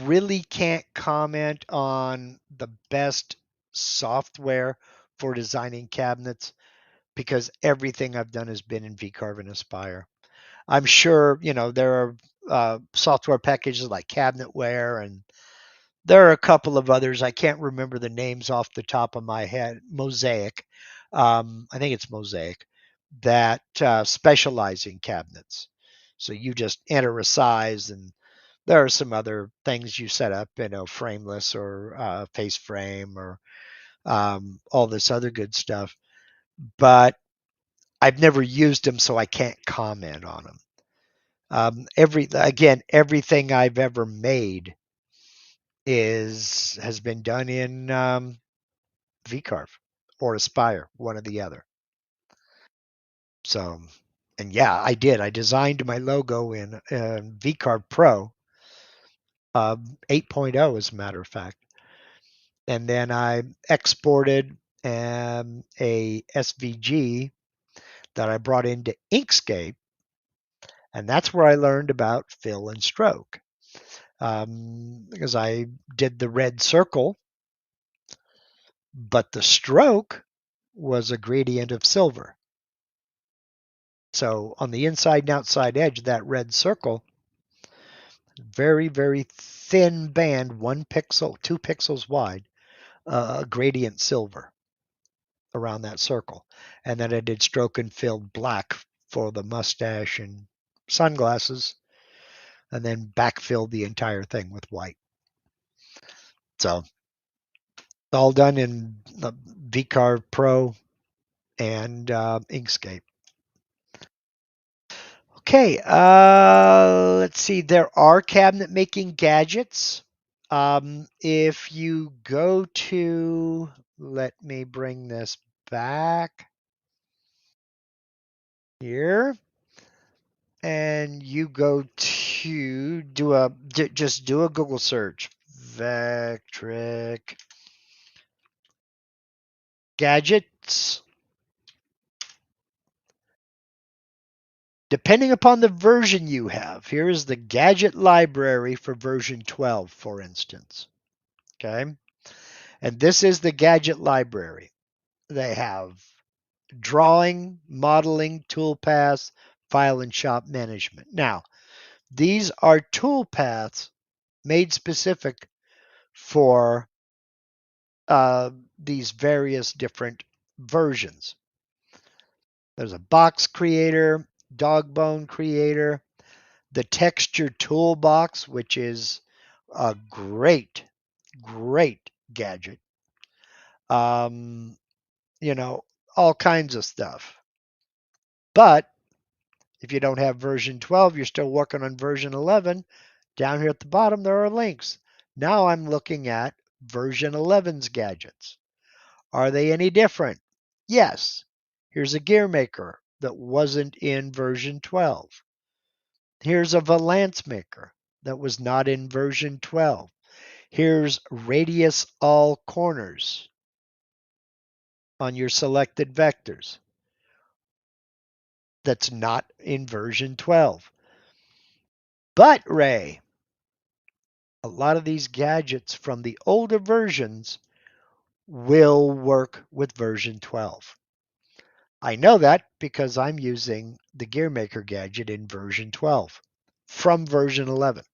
really can't comment on the best software for designing cabinets because everything I've done has been in VCarve and Aspire. I'm sure, there are software packages like Cabinetware, and there are a couple of others. I can't remember the names off the top of my head. Mosaic. I think it's Mosaic that specialize in cabinets. So you just enter a size, and there are some other things you set up, frameless or face frame or all this other good stuff. But I've never used them, so I can't comment on them. Everything I've ever made has been done in VCarve or Aspire, one or the other. So, and yeah, I did. I designed my logo in VCarve Pro 8.0, as a matter of fact. And then I exported a SVG that I brought into Inkscape, and that's where I learned about fill and stroke. Because I did the red circle, but the stroke was a gradient of silver. So on the inside and outside edge of that red circle, very, very thin band, 1 pixel, 2 pixels wide, gradient silver around that circle. And then I did stroke and filled black for the mustache and sunglasses, and then backfilled the entire thing with white. So it's all done in VCarve Pro and Inkscape. Okay, let's see. There are cabinet making gadgets. If you go to, let me bring this back here, and you go to just do a Google search, Vectric gadgets. Depending upon the version you have, here is the gadget library for version 12, for instance. Okay. And this is the gadget library. They have drawing, modeling, toolpaths, file and shop management. Now, these are toolpaths made specific for these various different versions. There's a box creator, dog bone creator, the texture toolbox, which is a great gadget. Um, you know, all kinds of stuff. But if you don't have version 12, you're still working on version 11. Down here at the bottom, there are links. Now I'm looking at version 11's gadgets. Are they any different? Yes. Here's a gear maker that wasn't in version 12. Here's a valance maker that was not in version 12. Here's radius all corners on your selected vectors. That's not in version 12. But Ray, a lot of these gadgets from the older versions will work with version 12. I know that because I'm using the GearMaker gadget in version 12 from version 11.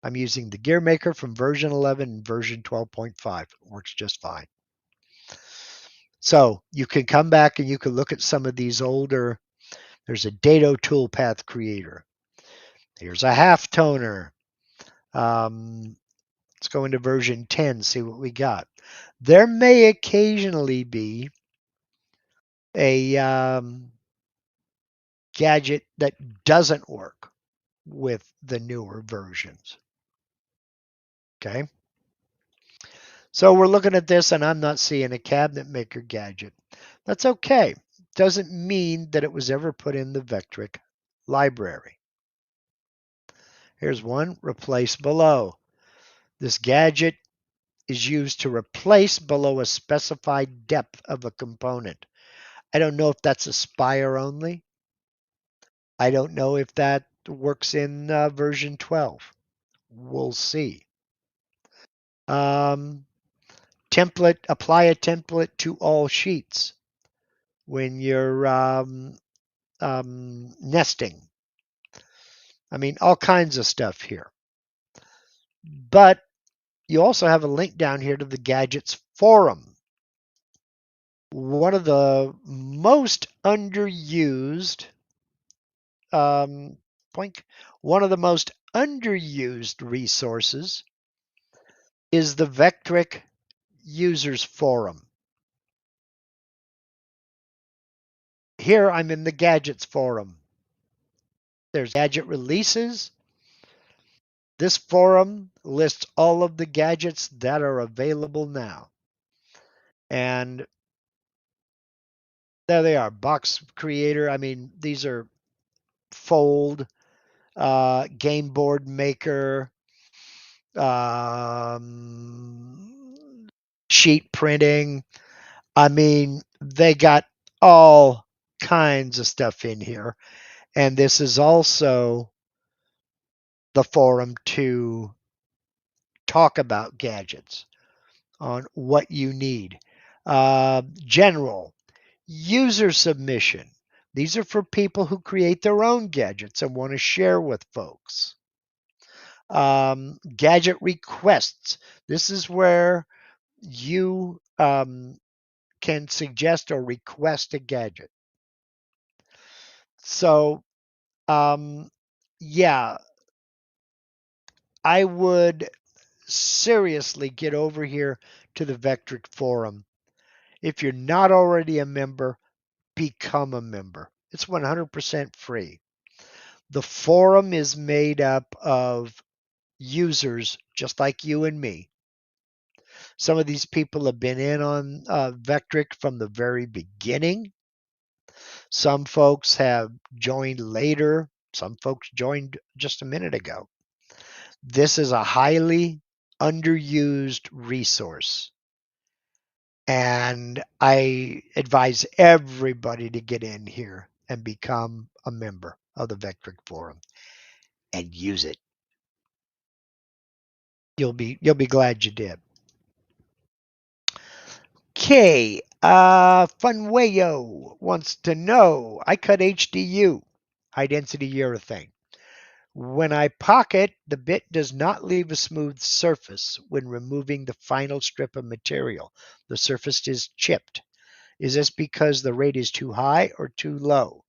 I'm using the GearMaker from version 11 and version 12.5. It works just fine. So you can come back and you can look at some of these older. There's a Dado Toolpath Creator. Here's a half toner. Let's go into version 10, see what we got. There may occasionally be a gadget that doesn't work with the newer versions. Okay. So we're looking at this and I'm not seeing a cabinet maker gadget. That's okay. Doesn't mean that it was ever put in the Vectric library. Here's one, replace below. This gadget is used to replace below a specified depth of a component. I don't know if that's Aspire only. I don't know if that works in version 12. We'll see. Template, apply a template to all sheets when you're nesting. I mean, all kinds of stuff here. But you also have a link down here to the Gadgets Forum. One of the most underused, one of the most underused resources is the Vectric Users Forum. Here I'm in the Gadgets Forum. There's gadget releases. This forum lists all of the gadgets that are available now. And there they are. Box Creator. I mean, these are Fold, Game Board Maker, sheet printing. I mean, they got all kinds of stuff in here. And this is also the forum to talk about gadgets on what you need. General, user submission. These are for people who create their own gadgets and want to share with folks. Gadget requests. This is where you can suggest or request a gadget. So, yeah, I would seriously get over here to the Vectric Forum. If you're not already a member, become a member. It's 100% free. The forum is made up of users just like you and me. Some of these people have been in on Vectric from the very beginning. Some folks have joined later. Some folks joined just a minute ago. This is a highly underused resource. And I advise everybody to get in here and become a member of the Vectric Forum and use it. You'll be glad you did. Okay, Funwayo wants to know, I cut HDU, high density urethane. When I pocket, the bit does not leave a smooth surface when removing the final strip of material. The surface is chipped. Is this because the rate is too high or too low?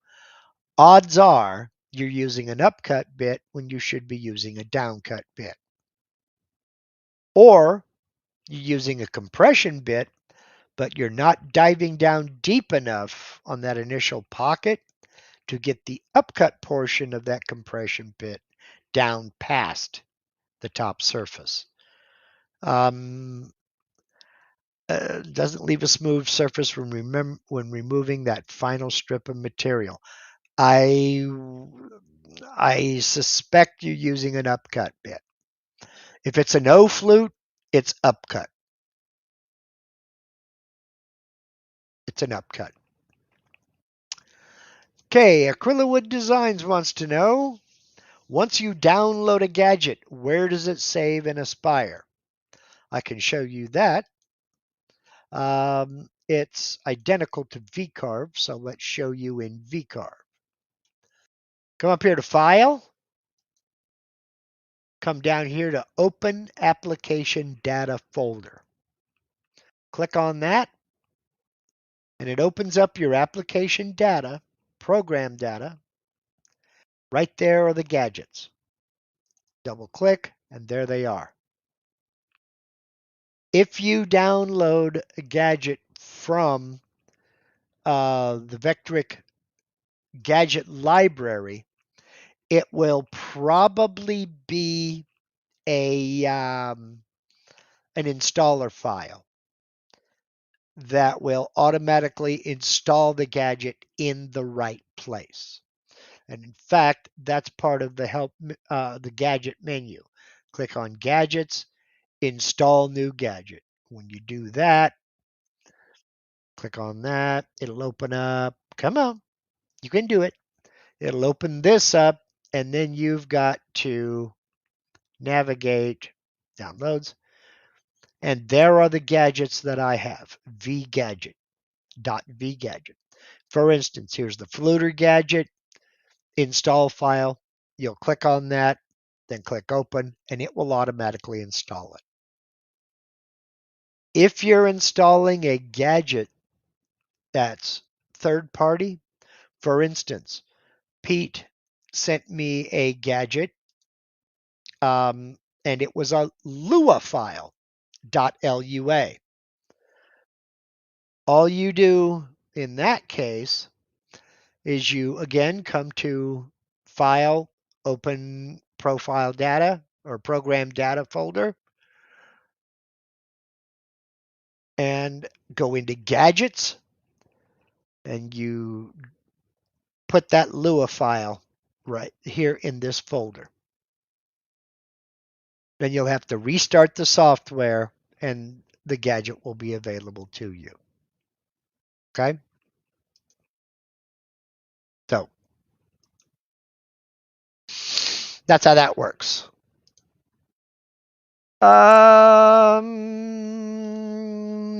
Odds are you're using an upcut bit when you should be using a downcut bit. Or you're using a compression bit, but you're not diving down deep enough on that initial pocket to get the upcut portion of that compression bit down past the top surface. Doesn't leave a smooth surface when removing that final strip of material. I suspect you're using an upcut bit. If it's an O flute, it's upcut. It's an upcut. Okay, Acrylowood Designs wants to know, once you download a gadget, where does it save and aspire? I can show you that. It's identical to VCarve, so let's show you in VCarve. Come up here to File. Come down here to Open Application Data Folder. Click on that, and it opens up your application data, program data. Right there are the gadgets. Double click, and there they are. If you download a gadget from the Vectric gadget library, it will probably be an installer file that will automatically install the gadget in the right place. And in fact, that's part of the gadget menu. Click on Gadgets, Install New Gadget. When you do that, click on that. It'll open up. Come on, you can do it. It'll open this up, and then you've got to navigate Downloads. And there are the gadgets that I have. vgadget.vgadget. For instance, here's the fluter gadget install file. You'll click on that, then click open, and it will automatically install it. If you're installing a gadget that's third party, for instance, Pete sent me a gadget, and it was a Lua file, .lua. All you do in that case is you again come to File, Open Profile Data or Program Data folder, and go into Gadgets, and you put that Lua file right here in this folder. Then you'll have to restart the software, and the gadget will be available to you. Okay? So that's how that works.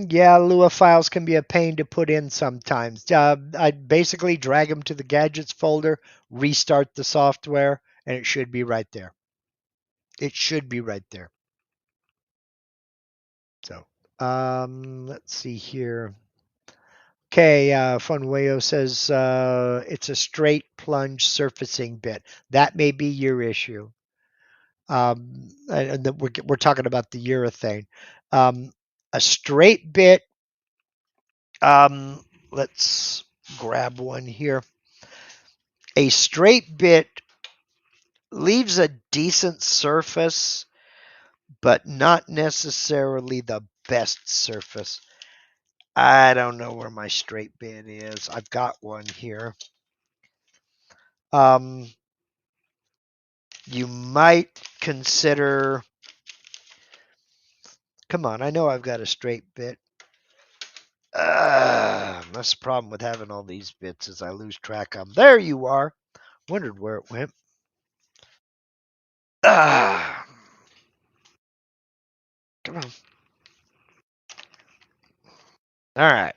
Yeah, Lua files can be a pain to put in sometimes. I basically drag them to the gadgets folder, restart the software, and it should be right there. It should be right there. So, let's see here. Okay, Funwayo says it's a straight plunge surfacing bit. That may be your issue. And we're talking about the urethane. A straight bit, let's grab one here. A straight bit leaves a decent surface, but not necessarily the best surface. I don't know where my straight bit is. I've got one here. You might consider, come on, I know I've got a straight bit. That's the problem with having all these bits is I lose track of them. There you are. Wondered where it went. Come on. All right.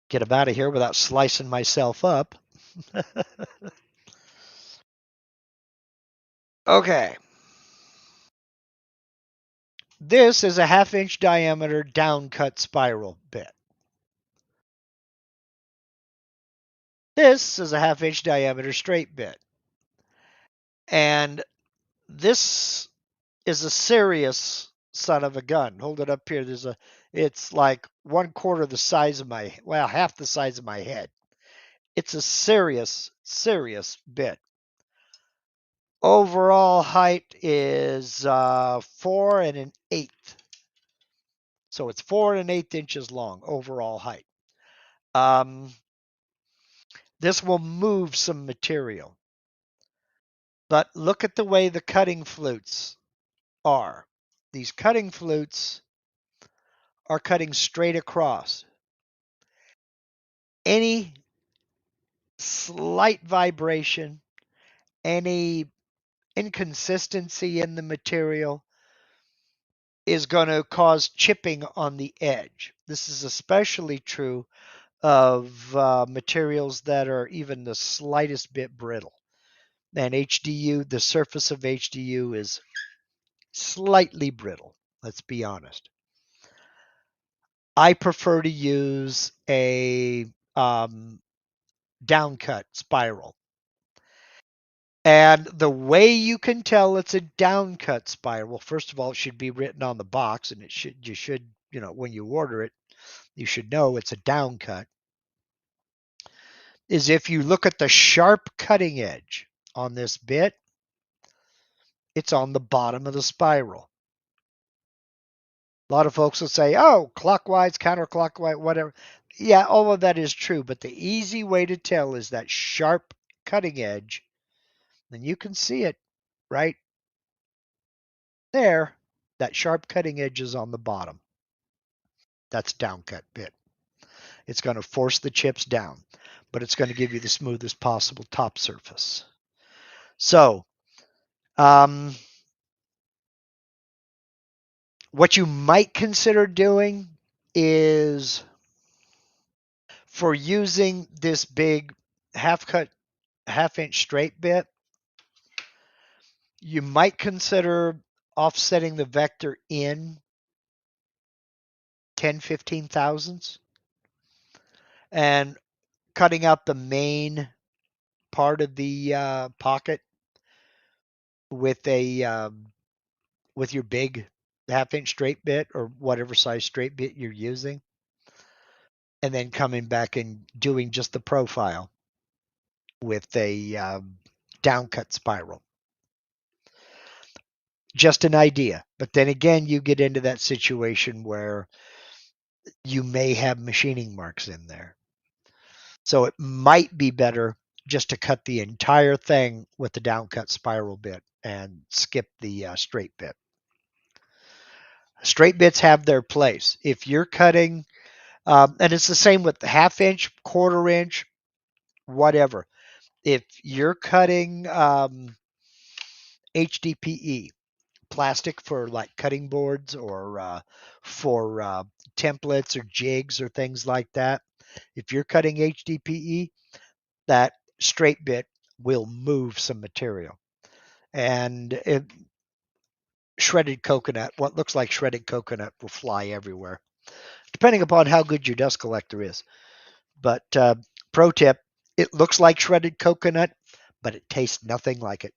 Get him out of here without slicing myself up. Okay. This is a 1/2 inch diameter downcut spiral bit. This is a 1/2 inch diameter straight bit. And this is a serious son of a gun. Hold it up here. It's like 1/4 the size of half the size of my head. It's a serious bit. Overall height is 4 1/8. So it's 4 1/8 inches long, overall height. This will move some material. But look at the way the cutting flutes are. These cutting flutes are cutting straight across. Any slight vibration, any inconsistency in the material is going to cause chipping on the edge. This is especially true of materials that are even the slightest bit brittle. And HDU, the surface of HDU is slightly brittle, let's be honest. I prefer to use a downcut spiral. And the way you can tell it's a downcut spiral, first of all, it should be written on the box, and you should, when you order it, you should know it's a downcut, is if you look at the sharp cutting edge on this bit, it's on the bottom of the spiral. A lot of folks will say, oh, clockwise, counterclockwise, whatever. Yeah, all of that is true, but the easy way to tell is that sharp cutting edge, and you can see it right there. That sharp cutting edge is on the bottom. That's downcut bit. It's going to force the chips down, but it's going to give you the smoothest possible top surface. So, what you might consider doing is for using this big half-inch straight bit, you might consider offsetting the vector in 10, 15 thousandths and cutting out the main part of the pocket with with your big 1/2 inch straight bit or whatever size straight bit you're using, and then coming back and doing just the profile with a downcut spiral. Just an idea. But then again, you get into that situation where you may have machining marks in there. So it might be better just to cut the entire thing with the downcut spiral bit and skip the straight bit. Straight bits have their place. If you're cutting, and it's the same with the 1/2 inch, 1/4 inch, whatever. If you're cutting HDPE, plastic for like cutting boards or for templates or jigs or things like that, if you're cutting HDPE, that straight bit will move some material. And shredded coconut, what looks like shredded coconut, will fly everywhere, depending upon how good your dust collector is. But pro tip, it looks like shredded coconut, but it tastes nothing like it.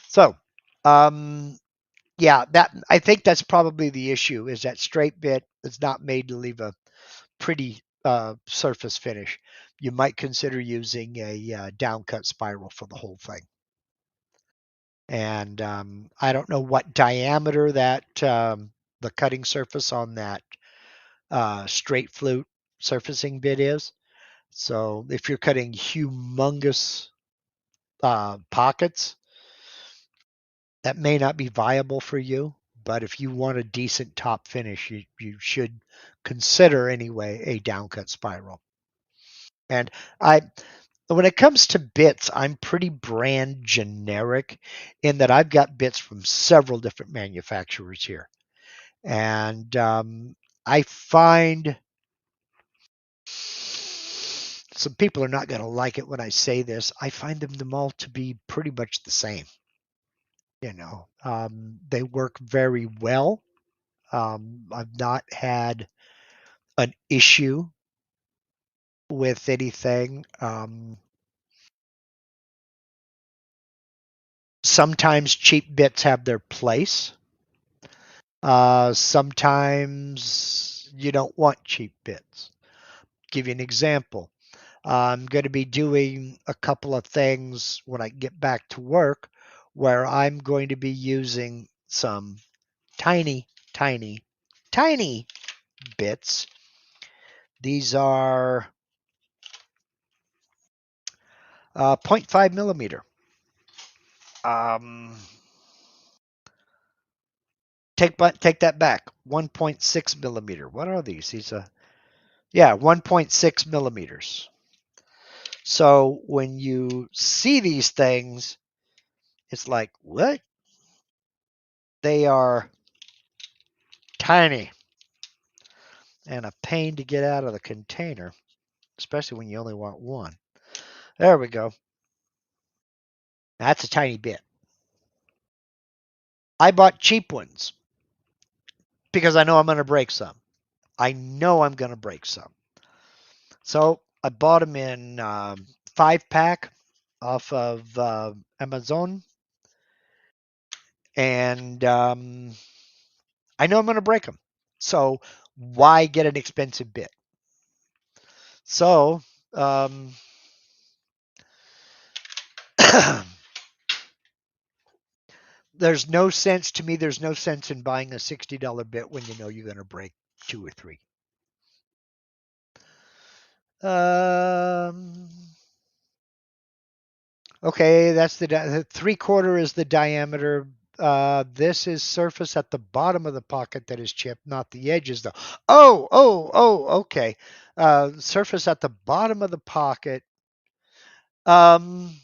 So, yeah, I think that's probably the issue, is that straight bit is not made to leave a pretty surface finish, you might consider using a downcut spiral for the whole thing. And I don't know what diameter that the cutting surface on that straight flute surfacing bit is. So if you're cutting humongous pockets, that may not be viable for you. But if you want a decent top finish, you should consider anyway a downcut spiral. And when it comes to bits, I'm pretty brand generic in that I've got bits from several different manufacturers here. And I find some people are not going to like it when I say this. I find them all to be pretty much the same. They work very well. I've not had an issue with anything. Sometimes cheap bits have their place. Sometimes you don't want cheap bits. Give you an example. I'm going to be doing a couple of things when I get back to work where I'm going to be using some tiny, tiny, tiny bits. These are 0.5 millimeter. Um, take that back. 1.6 millimeter. What are these? 1.6 millimeters. So when you see these things, it's like, what? They are tiny and a pain to get out of the container, especially when you only want one. There we go. That's a tiny bit. I bought cheap ones because I know I'm going to break some. I know I'm going to break some. So I bought them in 5-pack off of Amazon. And I know I'm going to break them. So why get an expensive bit? So there's no sense to me. There's no sense in buying a $60 bit when you know you're going to break 2 or 3. Okay, that's the 3/4 is the diameter. This is surface at the bottom of the pocket that is chipped, not the edges though. Okay. Surface at the bottom of the pocket. Um,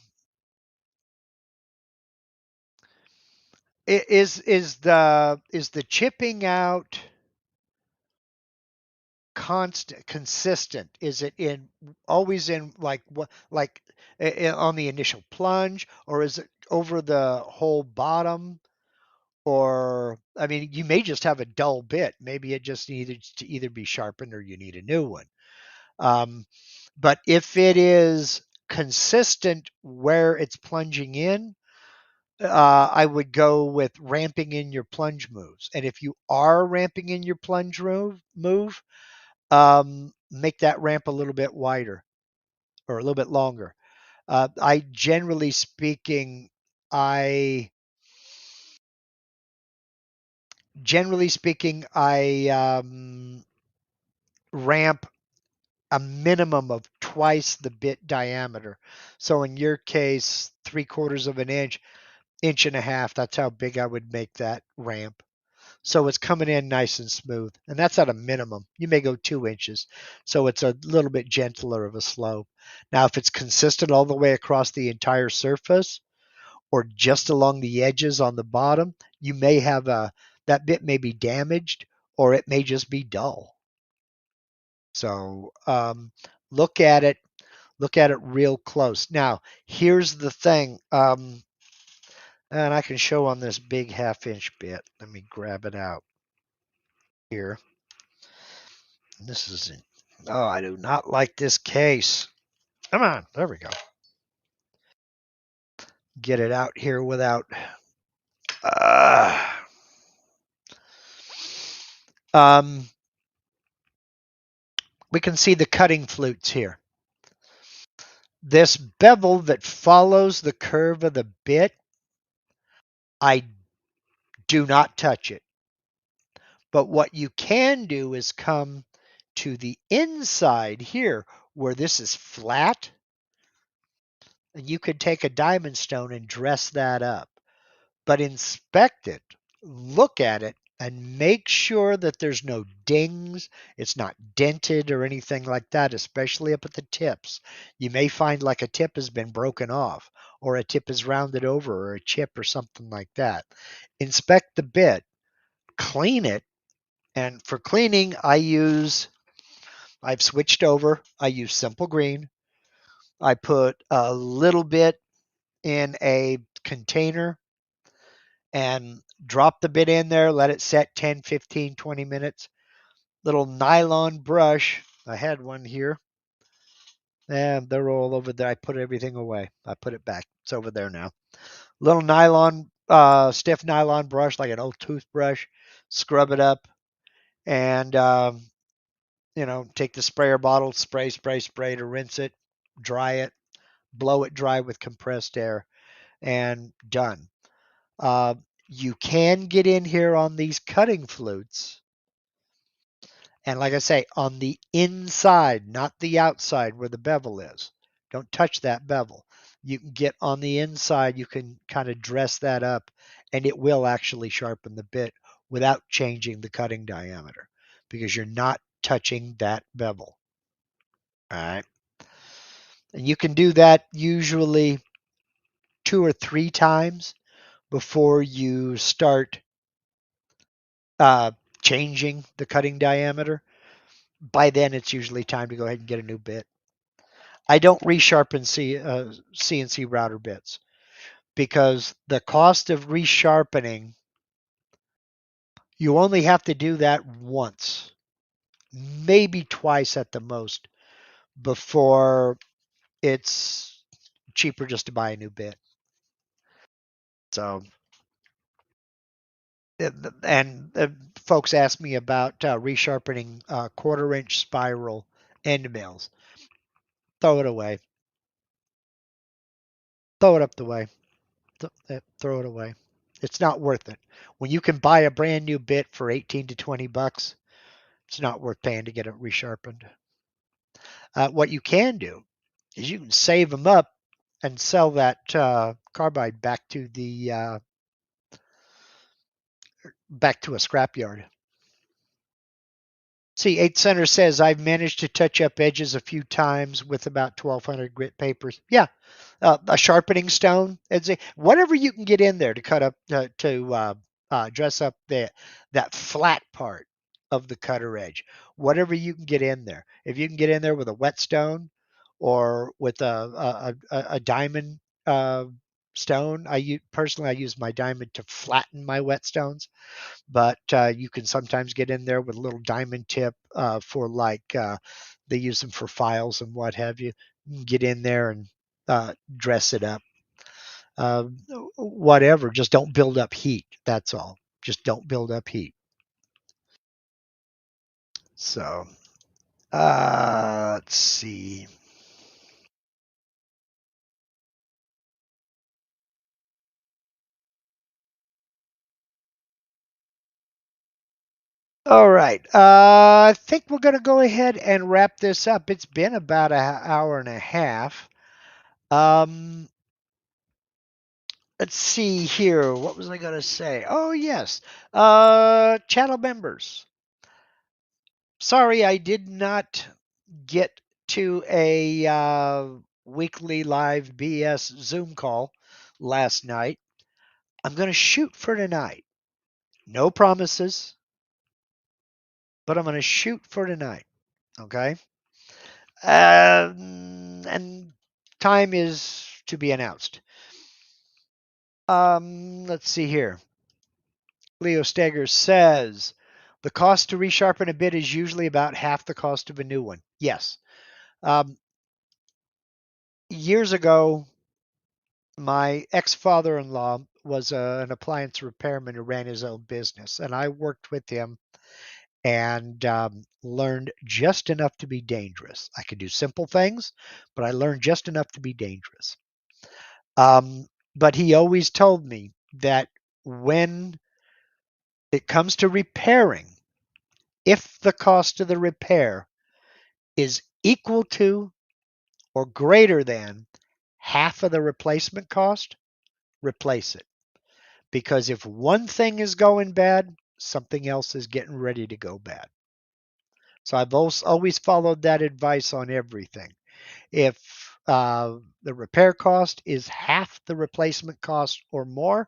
is the chipping out consistent? Is it in always in like what on the initial plunge, or is it over the whole bottom? Or I mean, you may just have a dull bit. Maybe it just needs to either be sharpened or you need a new one. But if it is consistent where it's plunging in, I would go with ramping in your plunge moves. And if you are ramping in your plunge move, make that ramp a little bit wider or a little bit longer. I generally speaking, I ramp a minimum of twice the bit diameter. So in your case, 3/4 of an inch, inch and a half. That's how big I would make that ramp. So it's coming in nice and smooth. And that's at a minimum. You may go 2 inches. So it's a little bit gentler of a slope. Now, if it's consistent all the way across the entire surface or just along the edges on the bottom, you may have that bit may be damaged or it may just be dull. So look at it real close. Now, here's the thing. And I can show on this big 1/2 inch bit. Let me grab it out here. This is oh, I do not like this case. Come on, there we go. Get it out here without. Um, we can see the cutting flutes here. This bevel that follows the curve of the bit, I do not touch it. But what you can do is come to the inside here where this is flat, and you could take a diamond stone and dress that up. But inspect it, look at it, and make sure that there's no dings, it's not dented or anything like that, especially up at the tips. You may find like a tip has been broken off, or a tip is rounded over, or a chip or something like that. Inspect the bit, clean it, and for cleaning, I've switched over. I use simple green. I put a little bit in a container and drop the bit in there, let it set 10, 15, 20 minutes. Little nylon brush. I had one here. And they're all over there. I put everything away. I put it back. It's over there now. Little nylon, stiff nylon brush, like an old toothbrush. Scrub it up and, take the sprayer bottle, spray to rinse it, dry it, blow it dry with compressed air, and done. Uh, you can get in here on these cutting flutes. And like I say, on the inside, not the outside where the bevel is. Don't touch that bevel. You can get on the inside, you can kind of dress that up, and it will actually sharpen the bit without changing the cutting diameter because you're not touching that bevel. All right. And you can do that usually 2 or 3 times before you start changing the cutting diameter. By then, it's usually time to go ahead and get a new bit. I don't resharpen CNC router bits because the cost of resharpening, you only have to do that once, maybe twice at the most, before it's cheaper just to buy a new bit. So, and folks ask me about resharpening 1/4 inch spiral end mills. Throw it away. Throw it up the way. Throw it away. It's not worth it. When you can buy a brand new bit for 18 to 20 bucks, it's not worth paying to get it resharpened. What you can do is you can save them up and sell that carbide back to a scrapyard. See, 8 Center says I've managed to touch up edges a few times with about 1,200 grit papers. Yeah, a sharpening stone, whatever you can get in there to cut up dress up that flat part of the cutter edge. Whatever you can get in there. If you can get in there with a whetstone or with a diamond stone, personally I use my diamond to flatten my whetstones, but you can sometimes get in there with a little diamond tip for they use them for files and what have you. You can get in there and dress it up. Uh, Whatever, just don't build up heat. That's all. Just don't build up heat. So, let's see. All right. I think we're going to go ahead and wrap this up. It's been about an hour and a half. Um, let's see here. What was I going to say? Oh, yes. Channel members. Sorry, I did not get to a weekly live BS Zoom call last night. I'm going to shoot for tonight. No promises, but I'm going to shoot for tonight. Okay. And time is to be announced. Let's see here. Leo Steger says the cost to resharpen a bit is usually about half the cost of a new one. Yes. Years ago, my ex-father-in-law was an appliance repairman who ran his own business, and I worked with him. and learned just enough to be dangerous. I could do simple things, but I learned just enough to be dangerous. But he always told me that when it comes to repairing, if the cost of the repair is equal to or greater than half of the replacement cost, replace it. Because if one thing is going bad, something else is getting ready to go bad. So I've always followed that advice on everything. If the repair cost is half the replacement cost or more,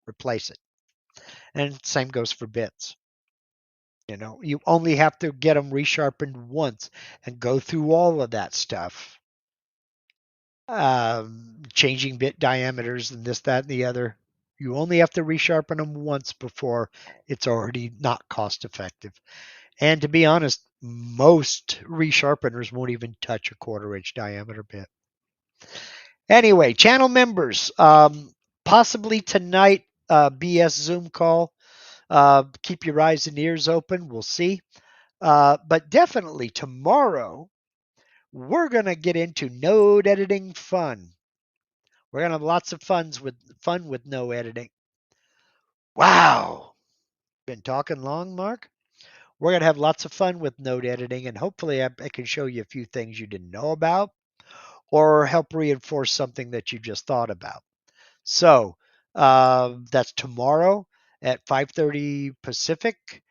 replace it. And same goes for bits. You only have to get them resharpened once and go through all of that stuff. Changing bit diameters and this, that, and the other. You only have to resharpen them once before it's already not cost effective. And to be honest, most resharpeners won't even touch a 1/4 inch diameter bit. Anyway, channel members, possibly tonight, BS Zoom call. Keep your eyes and ears open. We'll see. But definitely tomorrow, we're going to get into node editing fun. We're going to have lots of fun with no editing. Wow. Been talking long, Mark? We're going to have lots of fun with node editing, and hopefully I can show you a few things you didn't know about or help reinforce something that you just thought about. So that's tomorrow at 5:30 Pacific,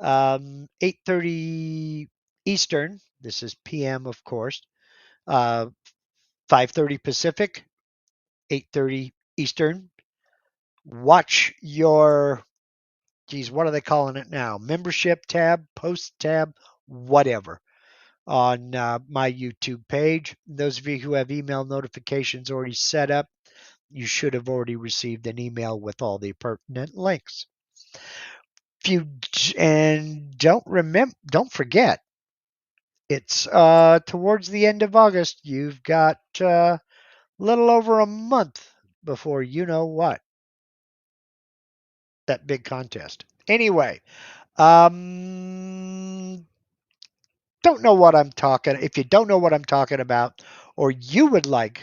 8:30 Eastern. This is PM, of course. 5:30 Pacific, 8:30 Eastern. Watch your, geez, what are they calling it now? Membership tab, post tab, whatever, on my YouTube page. Those of you who have email notifications already set up, you should have already received an email with all the pertinent links. If you and don't forget, it's towards the end of August. You've got a little over a month before you know what, that big contest. Anyway, don't know what I'm talking. If you don't know what I'm talking about, or you would like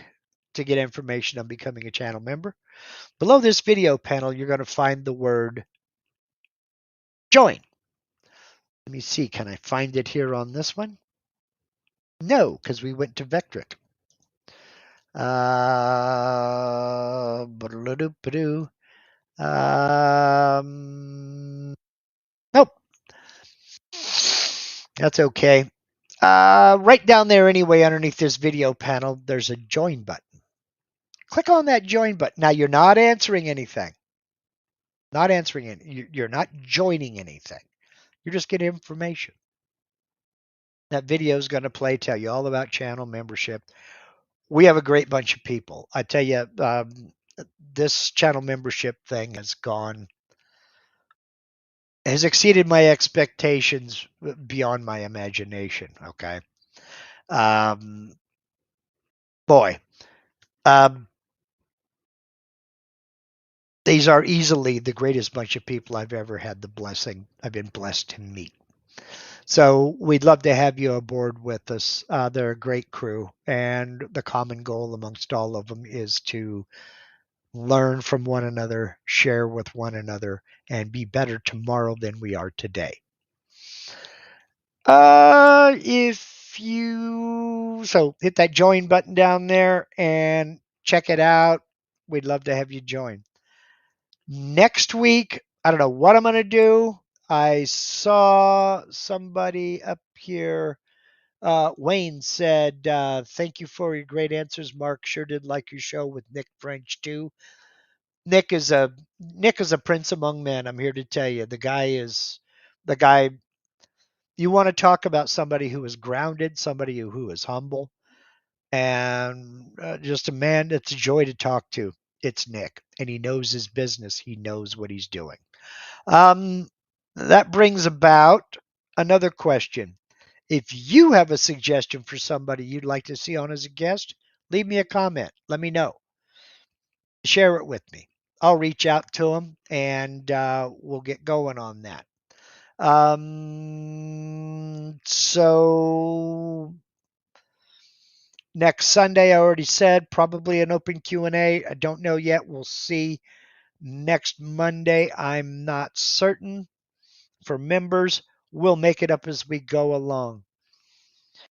to get information on becoming a channel member, below this video panel, you're going to find the word join. Let me see. Can I find it here on this one? No, because we went to Vectric. Nope. That's okay. Right down there anyway, underneath this video panel, there's a join button. Click on that join button. Now you're not answering anything. Not answering it. You're not joining anything. You're just getting information. That video is going to play, tell you all about channel membership. We have a great bunch of people. I tell you, this channel membership thing has exceeded my expectations beyond my imagination. Okay. Boy, these are easily the greatest bunch of people I've ever had I've been blessed to meet. So we'd love to have you aboard with us. They're a great crew, and the common goal amongst all of them is to learn from one another, share with one another, and be better tomorrow than we are today. If you hit that join button down there and check it out. We'd love to have you join. Next week, I don't know what I'm going to do. I saw somebody up here. Wayne said, thank you for your great answers, Mark. Sure did like your show with Nick French too. Nick is a prince among men. I'm here to tell you. The guy. You want to talk about somebody who is grounded, somebody who is humble, and just a man that's a joy to talk to. It's Nick, and he knows his business. He knows what he's doing. That brings about another question. If you have a suggestion for somebody you'd like to see on as a guest, leave me a comment. Let me know. Share it with me. I'll reach out to them and we'll get going on that. So next Sunday, I already said, probably an open Q&A. I don't know yet. We'll see. Next Monday, I'm not certain. For members, we'll make it up as we go along.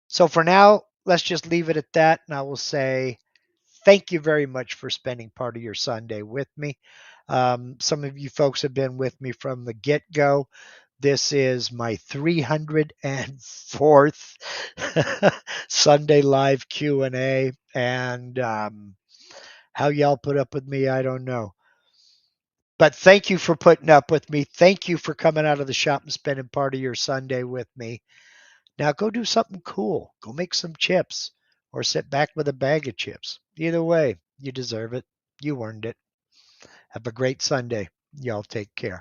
So for now, let's just leave it at that. And I will say thank you very much for spending part of your Sunday with me. Some of you folks have been with me from the get-go. This is my 304th Sunday live Q&A. And how y'all put up with me, I don't know. But thank you for putting up with me. Thank you for coming out of the shop and spending part of your Sunday with me. Now go do something cool. Go make some chips or sit back with a bag of chips. Either way, you deserve it. You earned it. Have a great Sunday. Y'all take care.